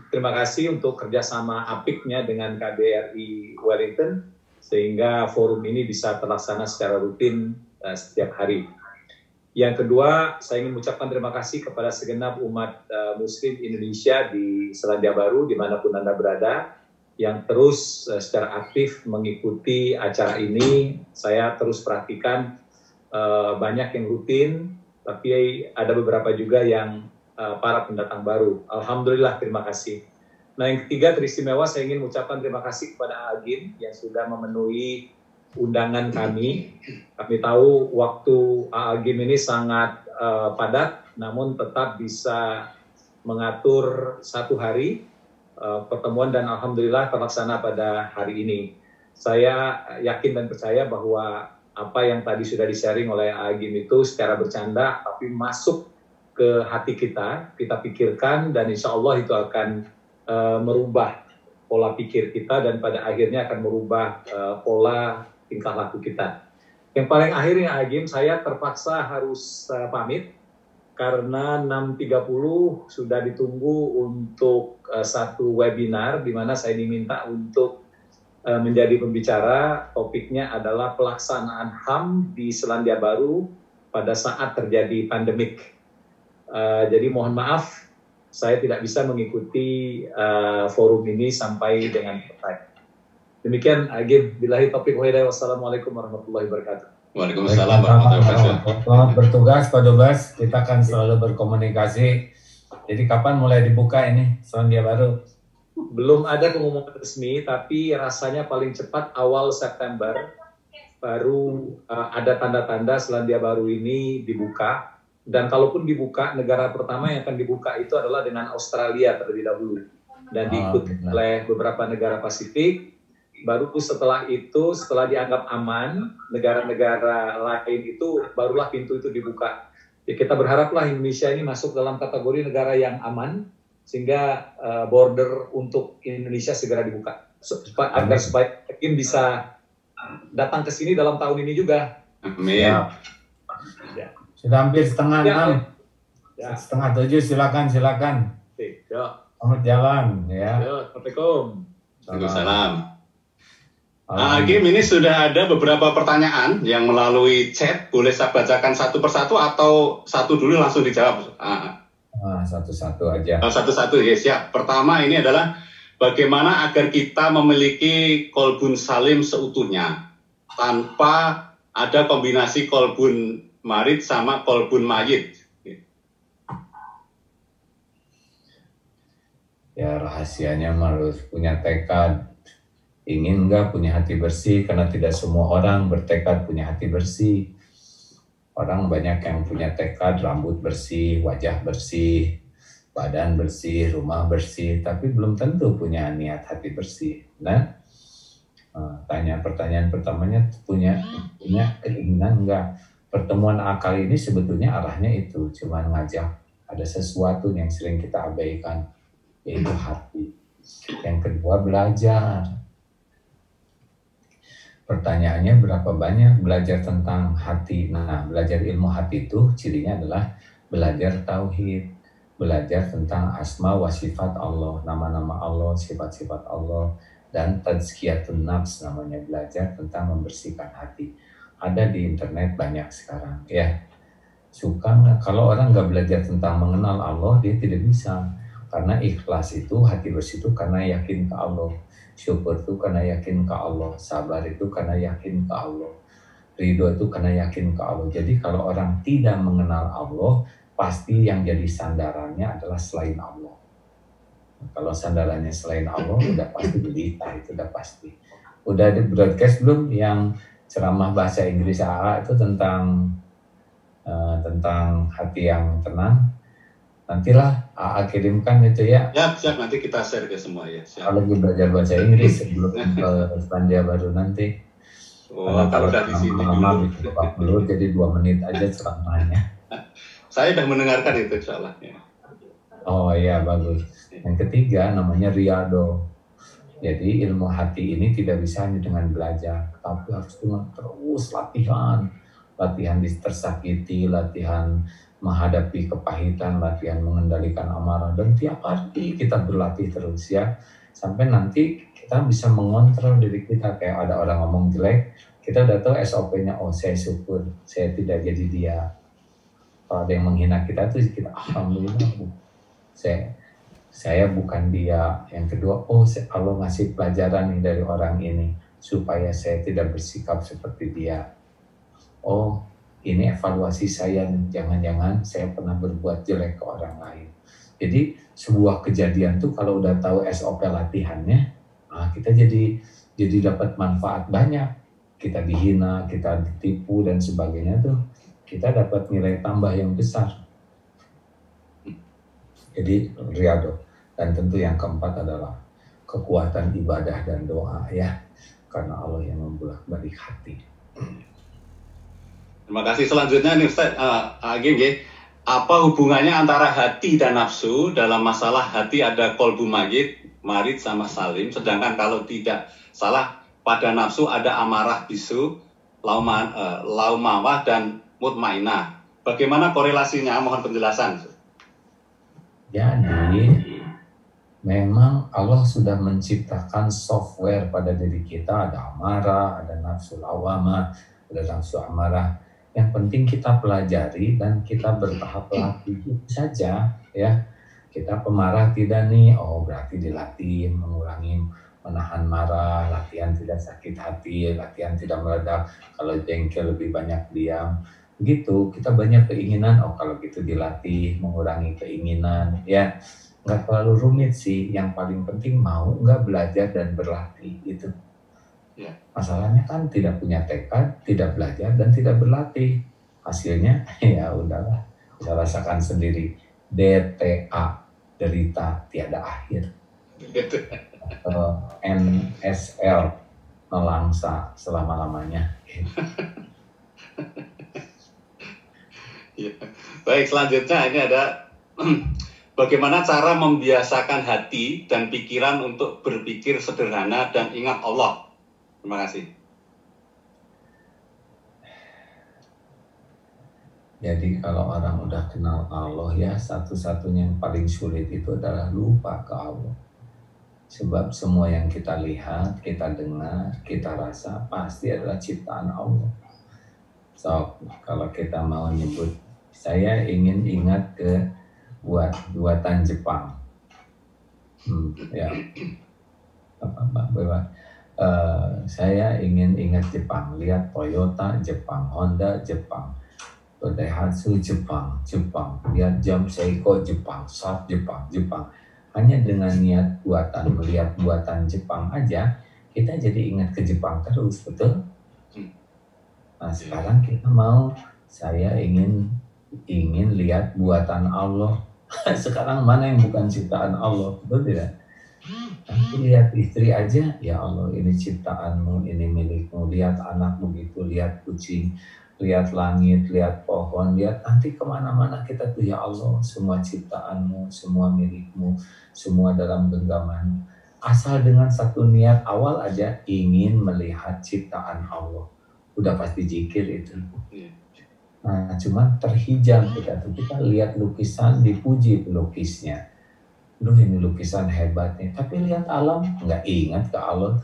Terima kasih untuk kerjasama apiknya dengan KBRI Wellington, sehingga forum ini bisa terlaksana secara rutin setiap hari. Yang kedua, saya ingin mengucapkan terima kasih kepada segenap umat Muslim Indonesia di Selandia Baru, dimanapun Anda berada, yang terus secara aktif mengikuti acara ini. Saya terus perhatikan banyak yang rutin, tapi ada beberapa juga yang para pendatang baru. Alhamdulillah, terima kasih. Nah, yang ketiga, teristimewa, saya ingin mengucapkan terima kasih kepada AAGIM yang sudah memenuhi undangan kami. Kami tahu waktu AAGIM ini sangat padat, namun tetap bisa mengatur satu hari pertemuan, dan alhamdulillah terlaksana pada hari ini. Saya yakin dan percaya bahwa apa yang tadi sudah di-sharing oleh AAGIM itu secara bercanda, tapi masuk ke hati kita pikirkan, dan insya Allah itu akan merubah pola pikir kita dan pada akhirnya akan merubah pola tingkah laku kita. Yang paling akhirnya Agim, saya terpaksa harus pamit karena 6.30 sudah ditunggu untuk satu webinar di mana saya diminta untuk menjadi pembicara. Topiknya adalah pelaksanaan HAM di Selandia Baru pada saat terjadi pandemik. Jadi mohon maaf, saya tidak bisa mengikuti forum ini sampai dengan selesai. Demikian Agim, billahi taufiq wal hidayah. Wassalamualaikum warahmatullahi wabarakatuh. Waalaikumsalam warahmatullahi wabarakatuh. Selamat bertugas Pak Dubes, kita akan selalu berkomunikasi. Jadi kapan mulai dibuka ini Selandia Baru? Belum ada pengumuman resmi, tapi rasanya paling cepat awal September baru ada tanda-tanda Selandia Baru ini dibuka. Dan kalaupun dibuka, negara pertama yang akan dibuka itu adalah dengan Australia terlebih dahulu. Dan diikuti oleh beberapa negara Pasifik. Baru setelah itu, setelah dianggap aman, negara-negara lain itu, barulah pintu itu dibuka. Ya, kita berharaplah Indonesia ini masuk dalam kategori negara yang aman, sehingga border untuk Indonesia segera dibuka. Agar supaya Hakim bisa datang ke sini dalam tahun ini juga. Amin. Ya. Sudah hampir setengah 6. Ya. Setengah 7, silakan. Oke, yo. Selamat jalan ya. Yo, Assalamualaikum. Waalaikumsalam. Agim, ini sudah ada beberapa pertanyaan yang melalui chat. Boleh saya bacakan satu persatu atau satu dulu langsung dijawab? Satu-satu aja. Satu-satu, ya siap. Pertama ini adalah bagaimana agar kita memiliki kolbun salim seutuhnya tanpa ada kombinasi kolbun marid sama kolbun mayit. Ya rahasianya harus punya tekad. Ingin nggak punya hati bersih, karena tidak semua orang bertekad punya hati bersih. Orang banyak yang punya tekad, rambut bersih, wajah bersih, badan bersih, rumah bersih, tapi belum tentu punya niat hati bersih. Nah, pertanyaan pertamanya punya keinginan nggak? Pertemuan akal ini sebetulnya arahnya itu, cuma ngajak ada sesuatu yang sering kita abaikan, yaitu hati. Yang kedua, belajar. Pertanyaannya berapa banyak belajar tentang hati? Nah, belajar ilmu hati itu cirinya adalah belajar tauhid, belajar tentang asma wa sifat Allah, nama-nama Allah, sifat-sifat Allah, dan tazkiyatun nafs namanya, belajar tentang membersihkan hati. Ada di internet banyak sekarang ya. Suka nggak? Kalau orang nggak belajar tentang mengenal Allah, dia tidak bisa. Karena ikhlas itu, hati bersih itu karena yakin ke Allah. Syukur itu karena yakin ke Allah. Sabar itu karena yakin ke Allah. Ridho itu karena yakin ke Allah. Jadi kalau orang tidak mengenal Allah, pasti yang jadi sandarannya adalah selain Allah. Kalau sandarannya selain Allah, udah pasti berita, itu udah pasti. Udah di broadcast belum yang ceramah bahasa Inggris AA itu tentang hati yang tenang? Nantilah AA kirimkan itu ya. Ya, siap, nanti kita share ke semua ya. Siap. Kalau lagi belajar bahasa Inggris sebelum ke Selandia Baru nanti. Kalau udah di sini dulu, jadi 2 menit aja ceramahnya. Saya sudah mendengarkan itu, insyaallah. Ya. Oh iya, bagus. Yang ketiga namanya riyadhah. Jadi ilmu hati ini tidak bisa hanya dengan belajar, tapi harus dengan terus latihan tersakiti, latihan menghadapi kepahitan, latihan mengendalikan amarah, dan tiap hari kita berlatih terus ya, sampai nanti kita bisa mengontrol diri kita. Kayak ada orang ngomong jelek, kita udah tahu SOP-nya, oh saya syukur, saya tidak jadi dia. Kalau ada yang menghina kita tuh kita alhamdulillah, saya bukan dia. Yang kedua, oh Allah ngasih pelajaran nih dari orang ini supaya saya tidak bersikap seperti dia. Oh, ini evaluasi saya, jangan-jangan saya pernah berbuat jelek ke orang lain. Jadi sebuah kejadian tuh kalau udah tahu SOP latihannya, kita jadi dapat manfaat banyak. Kita dihina, kita ditipu dan sebagainya tuh, kita dapat nilai tambah yang besar. Jadi riyadhah. Dan tentu yang keempat adalah kekuatan ibadah dan doa ya, karena Allah yang membolak-balik hati. Terima kasih. Selanjutnya nih Ustaz, Agim ya. apa hubungannya antara hati dan nafsu? Dalam masalah hati ada kolbu marid sama salim, sedangkan kalau tidak salah pada nafsu ada amarah bisu, laumawah dan mutmainah. Bagaimana korelasinya? Mohon penjelasan. Jadi memang Allah sudah menciptakan software pada diri kita, ada amarah, ada nafsu lawamah, ada nafsu amarah. Yang penting kita pelajari dan kita bertahap latih itu saja ya. Kita pemarah tidak nih, oh berarti dilatih mengurangi menahan marah, latihan tidak sakit hati, latihan tidak meledak, kalau jengkel lebih banyak diam. Begitu, kita banyak keinginan, oh kalau gitu dilatih mengurangi keinginan ya. Nggak terlalu rumit sih, yang paling penting mau nggak belajar dan berlatih gitu. Ya. Masalahnya kan tidak punya tekad, tidak belajar dan tidak berlatih. Hasilnya ya udahlah, bisa rasakan sendiri. DTA, derita tiada akhir. NSL, melangsa selama-lamanya. Ya. Baik, selanjutnya ini ada bagaimana cara membiasakan hati dan pikiran untuk berpikir sederhana dan ingat Allah. Terima kasih. Jadi kalau orang udah kenal Allah ya, satu-satunya yang paling sulit itu adalah lupa ke Allah. Sebab semua yang kita lihat, kita dengar, kita rasa pasti adalah ciptaan Allah. So, kalau kita mau nyebut, saya ingin ingat ke buatan Jepang. Ya, saya ingin ingat Jepang, lihat Toyota Jepang, Honda Jepang, Daihatsu Jepang, lihat jam Seiko Jepang, Sharp Jepang. Hanya dengan niat melihat buatan Jepang aja, kita jadi ingat ke Jepang terus, betul? Nah sekarang kita saya ingin lihat buatan Allah. Sekarang mana yang bukan ciptaan Allah, betul tidak? Nanti lihat istri aja, ya Allah ini ciptaanmu, ini milikmu. Lihat anak begitu, lihat kucing, lihat langit, lihat pohon, lihat nanti kemana-mana kita tuh ya Allah. Semua ciptaanmu, semua milikmu, semua dalam genggamanmu. Asal dengan satu niat awal aja ingin melihat ciptaan Allah. Udah pasti zikir itu. Nah cuman terhijab kita lihat lukisan, dipuji pelukisnya. Duh ini lukisan hebatnya, tapi lihat alam nggak ingat ke Allah.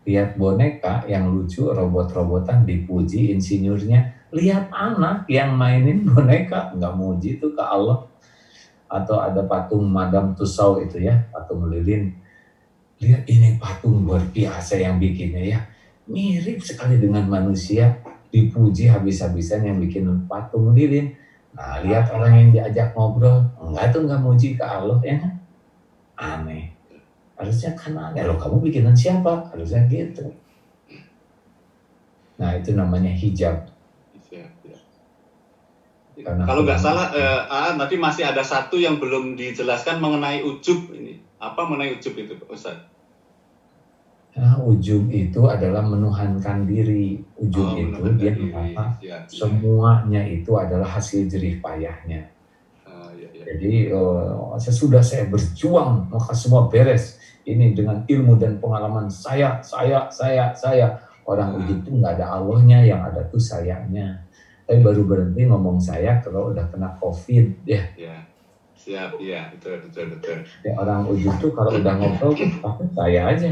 Lihat boneka yang lucu, robot-robotan dipuji insinyurnya. Lihat anak yang mainin boneka nggak muji itu ke Allah. Atau ada patung Madame Tussauds itu ya, patung lilin. Lihat ini patung luar biasa yang bikinnya ya, mirip sekali dengan manusia. Dipuji habis-habisan yang bikin patung lilin. Nah lihat orang yang diajak ngobrol, enggak muji ke Allah ya kan? Aneh. Harusnya kan aneh, loh kamu bikinan siapa? Harusnya gitu. Nah itu namanya hijab. Karena kalau nggak salah, nanti masih ada satu yang belum dijelaskan mengenai ujub ini. Apa mengenai ujub itu, Ustaz? Nah, ujub itu adalah menuhankan diri. Ujub itu dia merasa semuanya itu adalah hasil jerih payahnya. Jadi sesudah saya berjuang maka semua beres. Ini dengan ilmu dan pengalaman saya. Orang ujub itu nggak ada Allahnya, yang ada tuh sayanya. Tapi baru berhenti ngomong saya kalau udah kena COVID ya. Siap, ya betul. Ya, orang ujub tuh kalau udah ngobrol pakai saya aja.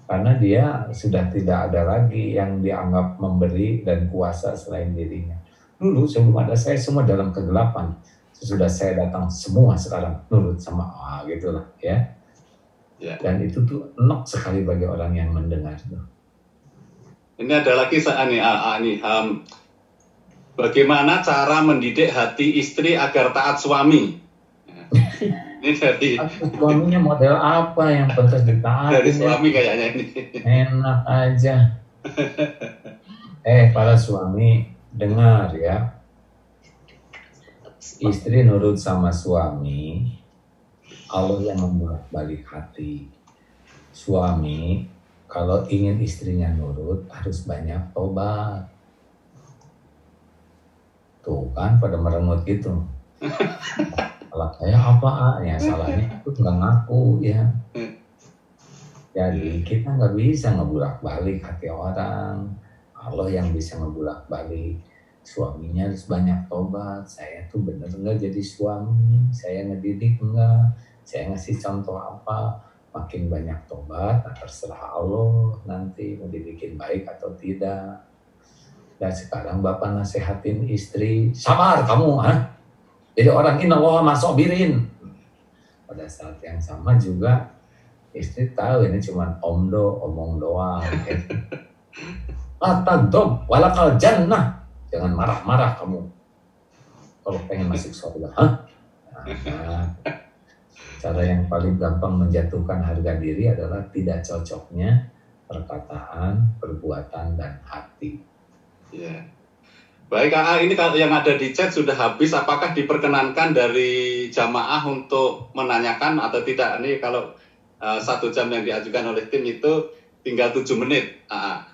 Karena dia sudah tidak ada lagi yang dianggap memberi dan kuasa selain dirinya. Dulu sebelum ada saya semua dalam kegelapan. Sesudah saya datang semua sekarang nurut sama gitulah ya. Dan itu tuh enak sekali bagi orang yang mendengar. Ini ada lagi bagaimana cara mendidik hati istri agar taat suami? Ini dari suaminya model apa yang pantas ditaati? Dari suami kayaknya ini. Enak aja. Para suami dengar ya. Istri nurut sama suami, Allah yang membuat balik hati. Suami kalau ingin istrinya nurut harus banyak tobat. Tuh kan pada merengut gitu. Salah saya apa? Ya salahnya itu nggak ngaku ya. Jadi kita nggak bisa ngebulak-balik hati orang. Allah yang bisa ngebulak-balik. Suaminya harus banyak tobat. Saya tuh bener nggak jadi suami. Saya ngedidik enggak. Saya ngasih contoh apa. Makin banyak tobat, terserah Allah nanti mau dibikin baik atau tidak. Dan sekarang Bapak nasihatin istri, sabar kamu, jadi orang innallaha ma'as-sabirin. Pada saat yang sama juga istri tahu ini cuma omong doang. Atadom walakal jannah. Jangan marah-marah kamu kalau pengen masuk surga. Cara yang paling gampang menjatuhkan harga diri adalah tidak cocoknya perkataan, perbuatan, dan hati. Ya. Baik AA, ini kalau yang ada di chat sudah habis, apakah diperkenankan dari jamaah untuk menanyakan atau tidak? Ini kalau 1 jam yang diajukan oleh tim itu tinggal 7 menit AA.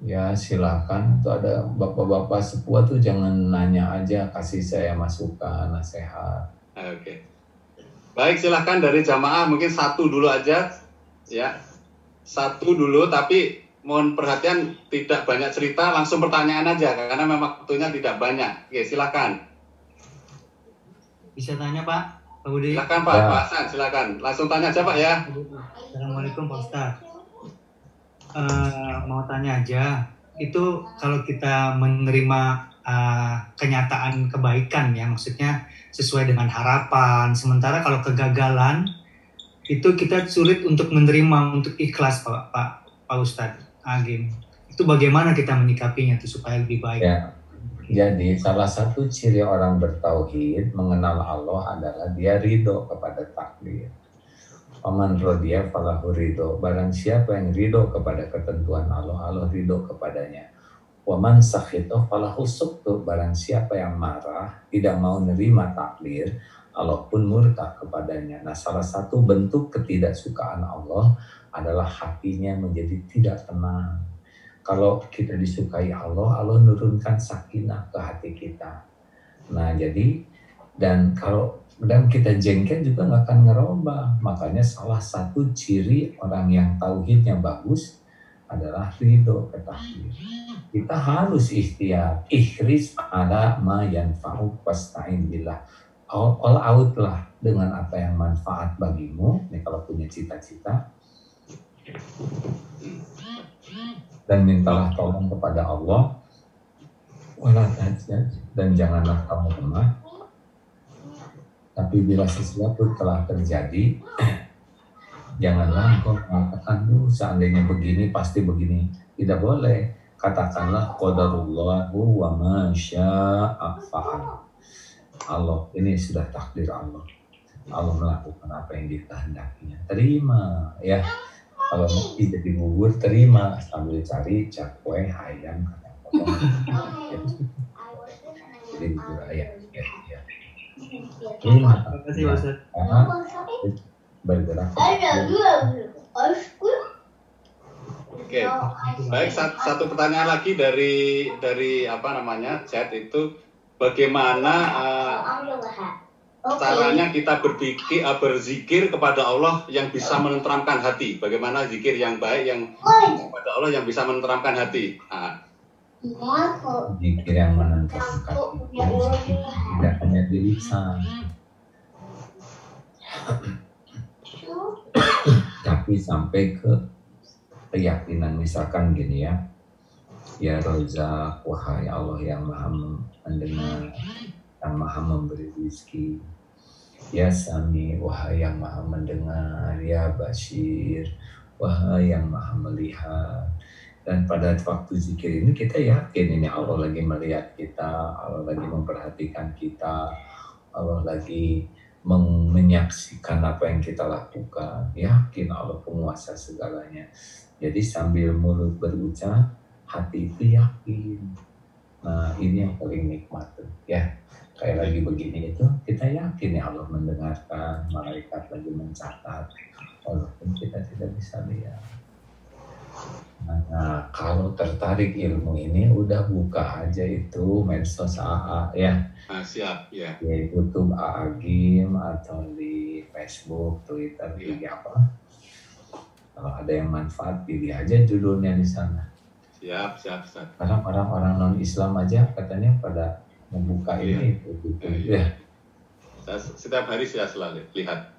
Ya silakan, itu ada bapak-bapak sepuh tuh jangan nanya aja, kasih saya masukan, nasihat. Oke. Baik, silakan dari jamaah mungkin 1 dulu aja ya. 1 dulu, tapi mohon perhatian tidak banyak cerita, langsung pertanyaan aja karena memang waktunya tidak banyak. Oke, silakan. Bisa tanya Pak Budi? Silakan Pak, ya. Pak Hasan, silakan. Langsung tanya aja Pak ya. Assalamualaikum Pak Ustaz. Mau tanya aja, itu kalau kita menerima kenyataan kebaikan ya, maksudnya sesuai dengan harapan, sementara kalau kegagalan itu kita sulit untuk menerima, untuk ikhlas Pak Ustadz Agim. Itu bagaimana kita menyikapinya itu supaya lebih baik? Ya. Jadi salah satu ciri orang bertauhid mengenal Allah adalah dia ridho kepada takdir. Paman rodiya falahu ridho. Barang siapa yang ridho kepada ketentuan Allah, Allah ridho kepadanya. Waman sakhito falahu suktu. Barang siapa yang marah, tidak mau nerima takdir, Allah pun murka kepadanya. Nah, salah satu bentuk ketidaksukaan Allah adalah hatinya menjadi tidak tenang. Kalau kita disukai Allah, Allah nurunkan sakinah ke hati kita. Nah, jadi dan kita jengkel juga nggak akan ngerubah. Makanya salah satu ciri orang yang tauhidnya bagus adalah ridho ke takdir. Kita harus ikhtiar, ikhris ala ma yanfa'u wasta'in billah. All out lah dengan apa yang manfaat bagimu. Nih kalau punya cita-cita. Dan mintalah tolong kepada Allah. Dan janganlah kamu lemah. Tapi bila sesuatu telah terjadi, janganlah engkau mengatakan, seandainya begini pasti begini. Tidak boleh. Katakanlah qadarullahu wa ma syaa fa'al. Allah, ini sudah takdir Allah. Allah melakukan apa yang dikehendakinya. Terima ya. Kalau mesti jadi bubur, terima sambil cari cakwe ayam kata potong. Jadi bubur ayam ya. Terima kasih Ustaz. Karena bergerak. Oke, baik, satu pertanyaan lagi dari chat itu, bagaimana caranya kita berzikir kepada Allah yang bisa menenteramkan hati? Bagaimana zikir yang baik yang kepada Allah yang bisa menenteramkan hati? Zikir yang menenteramkan hati tidak hanya di lisan, tapi sampai ke keyakinan. Misalkan gini ya, ya Razak, wahai Allah yang maha mendengar, yang maha memberi rezeki. Ya Sami, wahai yang maha mendengar. Ya Bashir, wahai yang maha melihat. Dan pada waktu zikir ini kita yakin ini Allah lagi melihat kita, Allah lagi memperhatikan kita, Allah lagi menyaksikan apa yang kita lakukan. Yakin Allah penguasa segalanya. Jadi sambil mulut berucap, hati itu yakin. Nah ini yang paling nikmat tuh ya. Kayak lagi begini itu kita yakin ya Allah mendengarkan, malaikat lagi mencatat walaupun kita tidak bisa lihat. Nah kalau tertarik tarik ilmu ini udah buka aja itu medsos AA ya. Siap ya. Di YouTube AA Gym atau di Facebook, Twitter, di apa. Kalau ada yang manfaat, pilih aja judulnya di sana. Siap. Karena orang-orang non-Islam aja katanya pada membuka ini gitu. Ya. Setiap hari saya selalu lihat.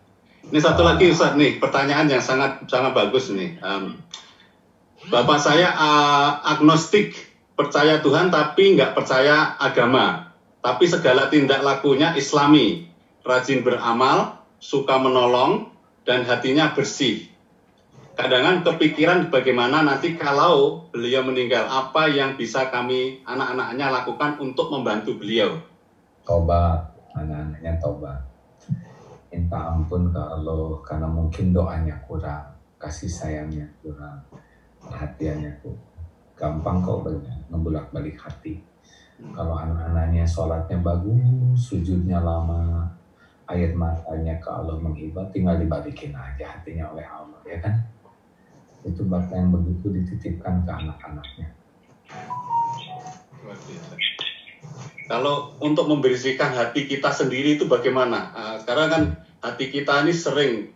Ini satu lagi Ustaz nih, pertanyaan yang sangat bagus nih. Bapak saya agnostik, percaya Tuhan tapi nggak percaya agama. Tapi segala tindak lakunya Islami, rajin beramal, suka menolong, dan hatinya bersih. Kadang-kadang kepikiran bagaimana nanti kalau beliau meninggal, apa yang bisa kami anak-anaknya lakukan untuk membantu beliau. Tobat, anak-anaknya tobat. Minta ampun ke Allah karena mungkin doanya kurang, kasih sayangnya kurang, perhatiannya kurang. Gampang kok ngebulak-balik hati. Kalau anak-anaknya sholatnya bagus, sujudnya lama, air matanya ke Allah menghibah, tinggal dibalikin aja hatinya oleh Allah, ya kan? Itu bapak yang begitu dititipkan ke anak-anaknya. Kalau untuk membersihkan hati kita sendiri itu bagaimana? Sekarang kan hati kita ini sering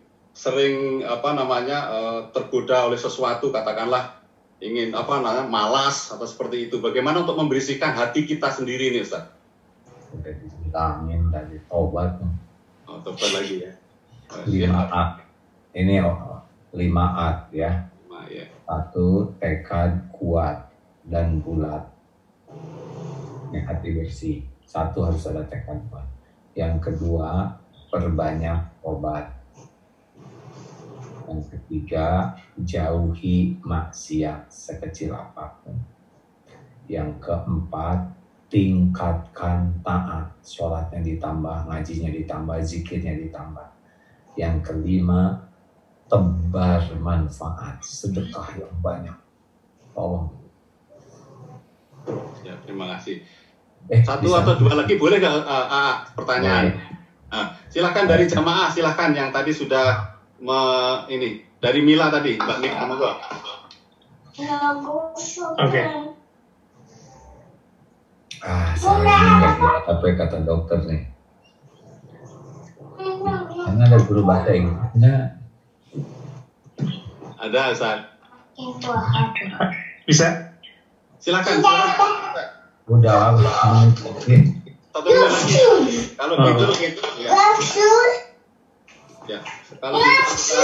tergoda oleh sesuatu, katakanlah ingin malas atau seperti itu. Bagaimana untuk membersihkan hati kita sendiri nih Ustaz? Udah dibilangin dari tobat. Tobat lagi ya. 5A. Ini 5A ya. 1, tekad kuat dan bulat. Ini hati bersih. 1 harus ada tekad kuat. Yang kedua, perbanyak obat. Yang ketiga, jauhi maksiat sekecil apapun. Yang keempat, tingkatkan taat. Sholatnya ditambah, ngajinya ditambah, zikirnya ditambah. Yang kelima, tebar manfaat, sedekah yang banyak. Tolong. Ya, terima kasih. 1 bisa. atau 2 lagi boleh nggak pertanyaan? Silakan dari jamaah, silakan yang tadi sudah ini dari Mila tadi, Mbak Mila, monggo. Oke. Saya ini nggak lihat apa yang kata dokter nih. Karena ada guru bahasa Inggrisnya. Ada, Ustaz. Bisa? Silakan. Udah, mungkin. 1 menit lagi. Kalau gitu ya. Ya, kalau gitu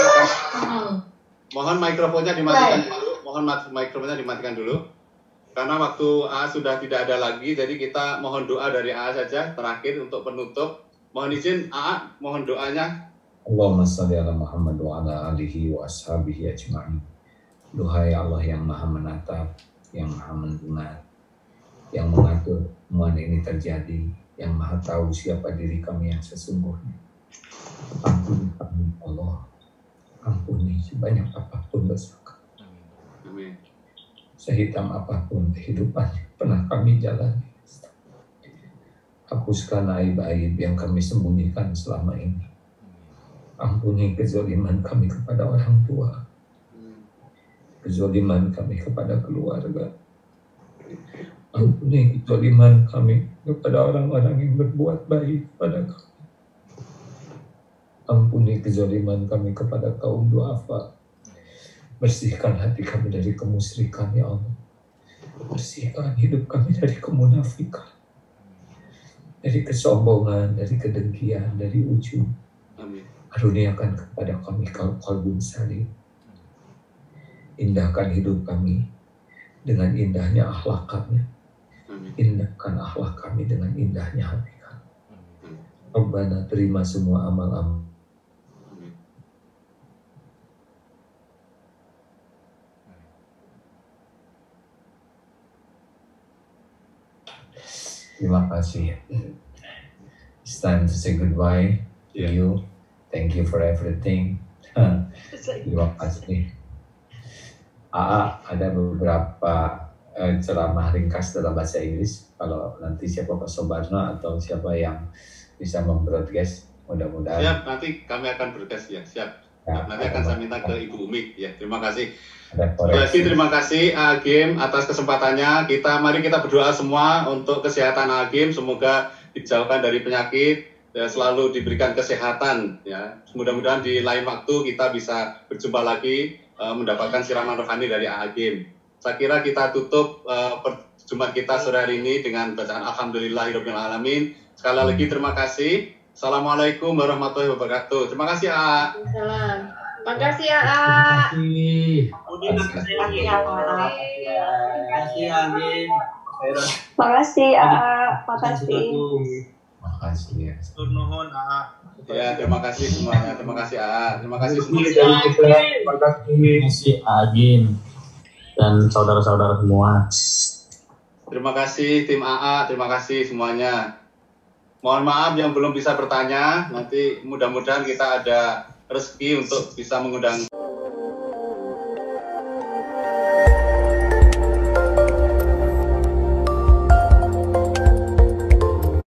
mohon mikrofonnya dimatikan dulu. Karena waktu A sudah tidak ada lagi, jadi kita mohon doa dari A saja terakhir untuk penutup. Mohon izin A, mohon doanya. Allahumma sholli ala Muhammad wa ala alihi wa ashabihi ajma'in. Duhai Allah yang maha menatap, yang maha mendengar, yang mengatur semua ini terjadi, yang maha tahu siapa diri kami yang sesungguhnya. Ampuni kami Allah, ampuni sebanyak apapun dosa kami. Amin. Sehitam apapun kehidupan pernah kami jalani. Hapuskan aib-aib yang kami sembunyikan selama ini. Ampuni kezaliman kami kepada orang tua, kezaliman kami kepada keluarga. Ampuni kezaliman kami kepada orang-orang yang berbuat baik kepada kami. Ampuni kezaliman kami kepada kaum duafa. Bersihkan hati kami dari kemusyrikan, ya Allah. Bersihkan hidup kami dari kemunafikan, dari kesombongan, dari kedengkian, dari ujub. Karuniakan kepada kami qalbun salim. Indahkan hidup kami dengan indahnya akhlak kami. Indahkan akhlak kami dengan indahnya hati kami. Rabbana, terima semua amal-amal. Terima kasih. It's time to say goodbye to you. Thank you for everything. Terima kasih. Ada beberapa ceramah ringkas dalam bahasa Inggris. Kalau nanti siapa Pak Sobarno atau siapa yang bisa membroadcast, mudah-mudahan. Siap, nanti kami akan broadcast ya. Siap. Nanti akan saya minta ke Ibu Umi. Ya, terima kasih. Ada Sekali lagi koreksi. terima kasih Agim atas kesempatannya. Mari kita berdoa semua untuk kesehatan Agim. Semoga dijauhkan dari penyakit, ya, selalu diberikan kesehatan. Ya, mudah-mudahan di lain waktu kita bisa berjumpa lagi, mendapatkan siraman rohani dari Agim. Saya kira kita tutup perjumpaan kita sore hari ini dengan bacaan Alhamdulillahirabbil alamin. Sekali lagi terima kasih. Assalamualaikum warahmatullahi wabarakatuh. Terima kasih, A. Salam. Makasih ya, A. Makasih Amin. Makasih, A. Makasih. Makasih ya. Ya, terima kasih semuanya. Terima kasih, A. Terima kasih semuanya. Terima kasih Agim dan saudara-saudara semua. Terima kasih tim AA. Terima kasih semuanya. Mohon maaf yang belum bisa bertanya. Nanti mudah-mudahan kita ada rezeki untuk bisa mengundang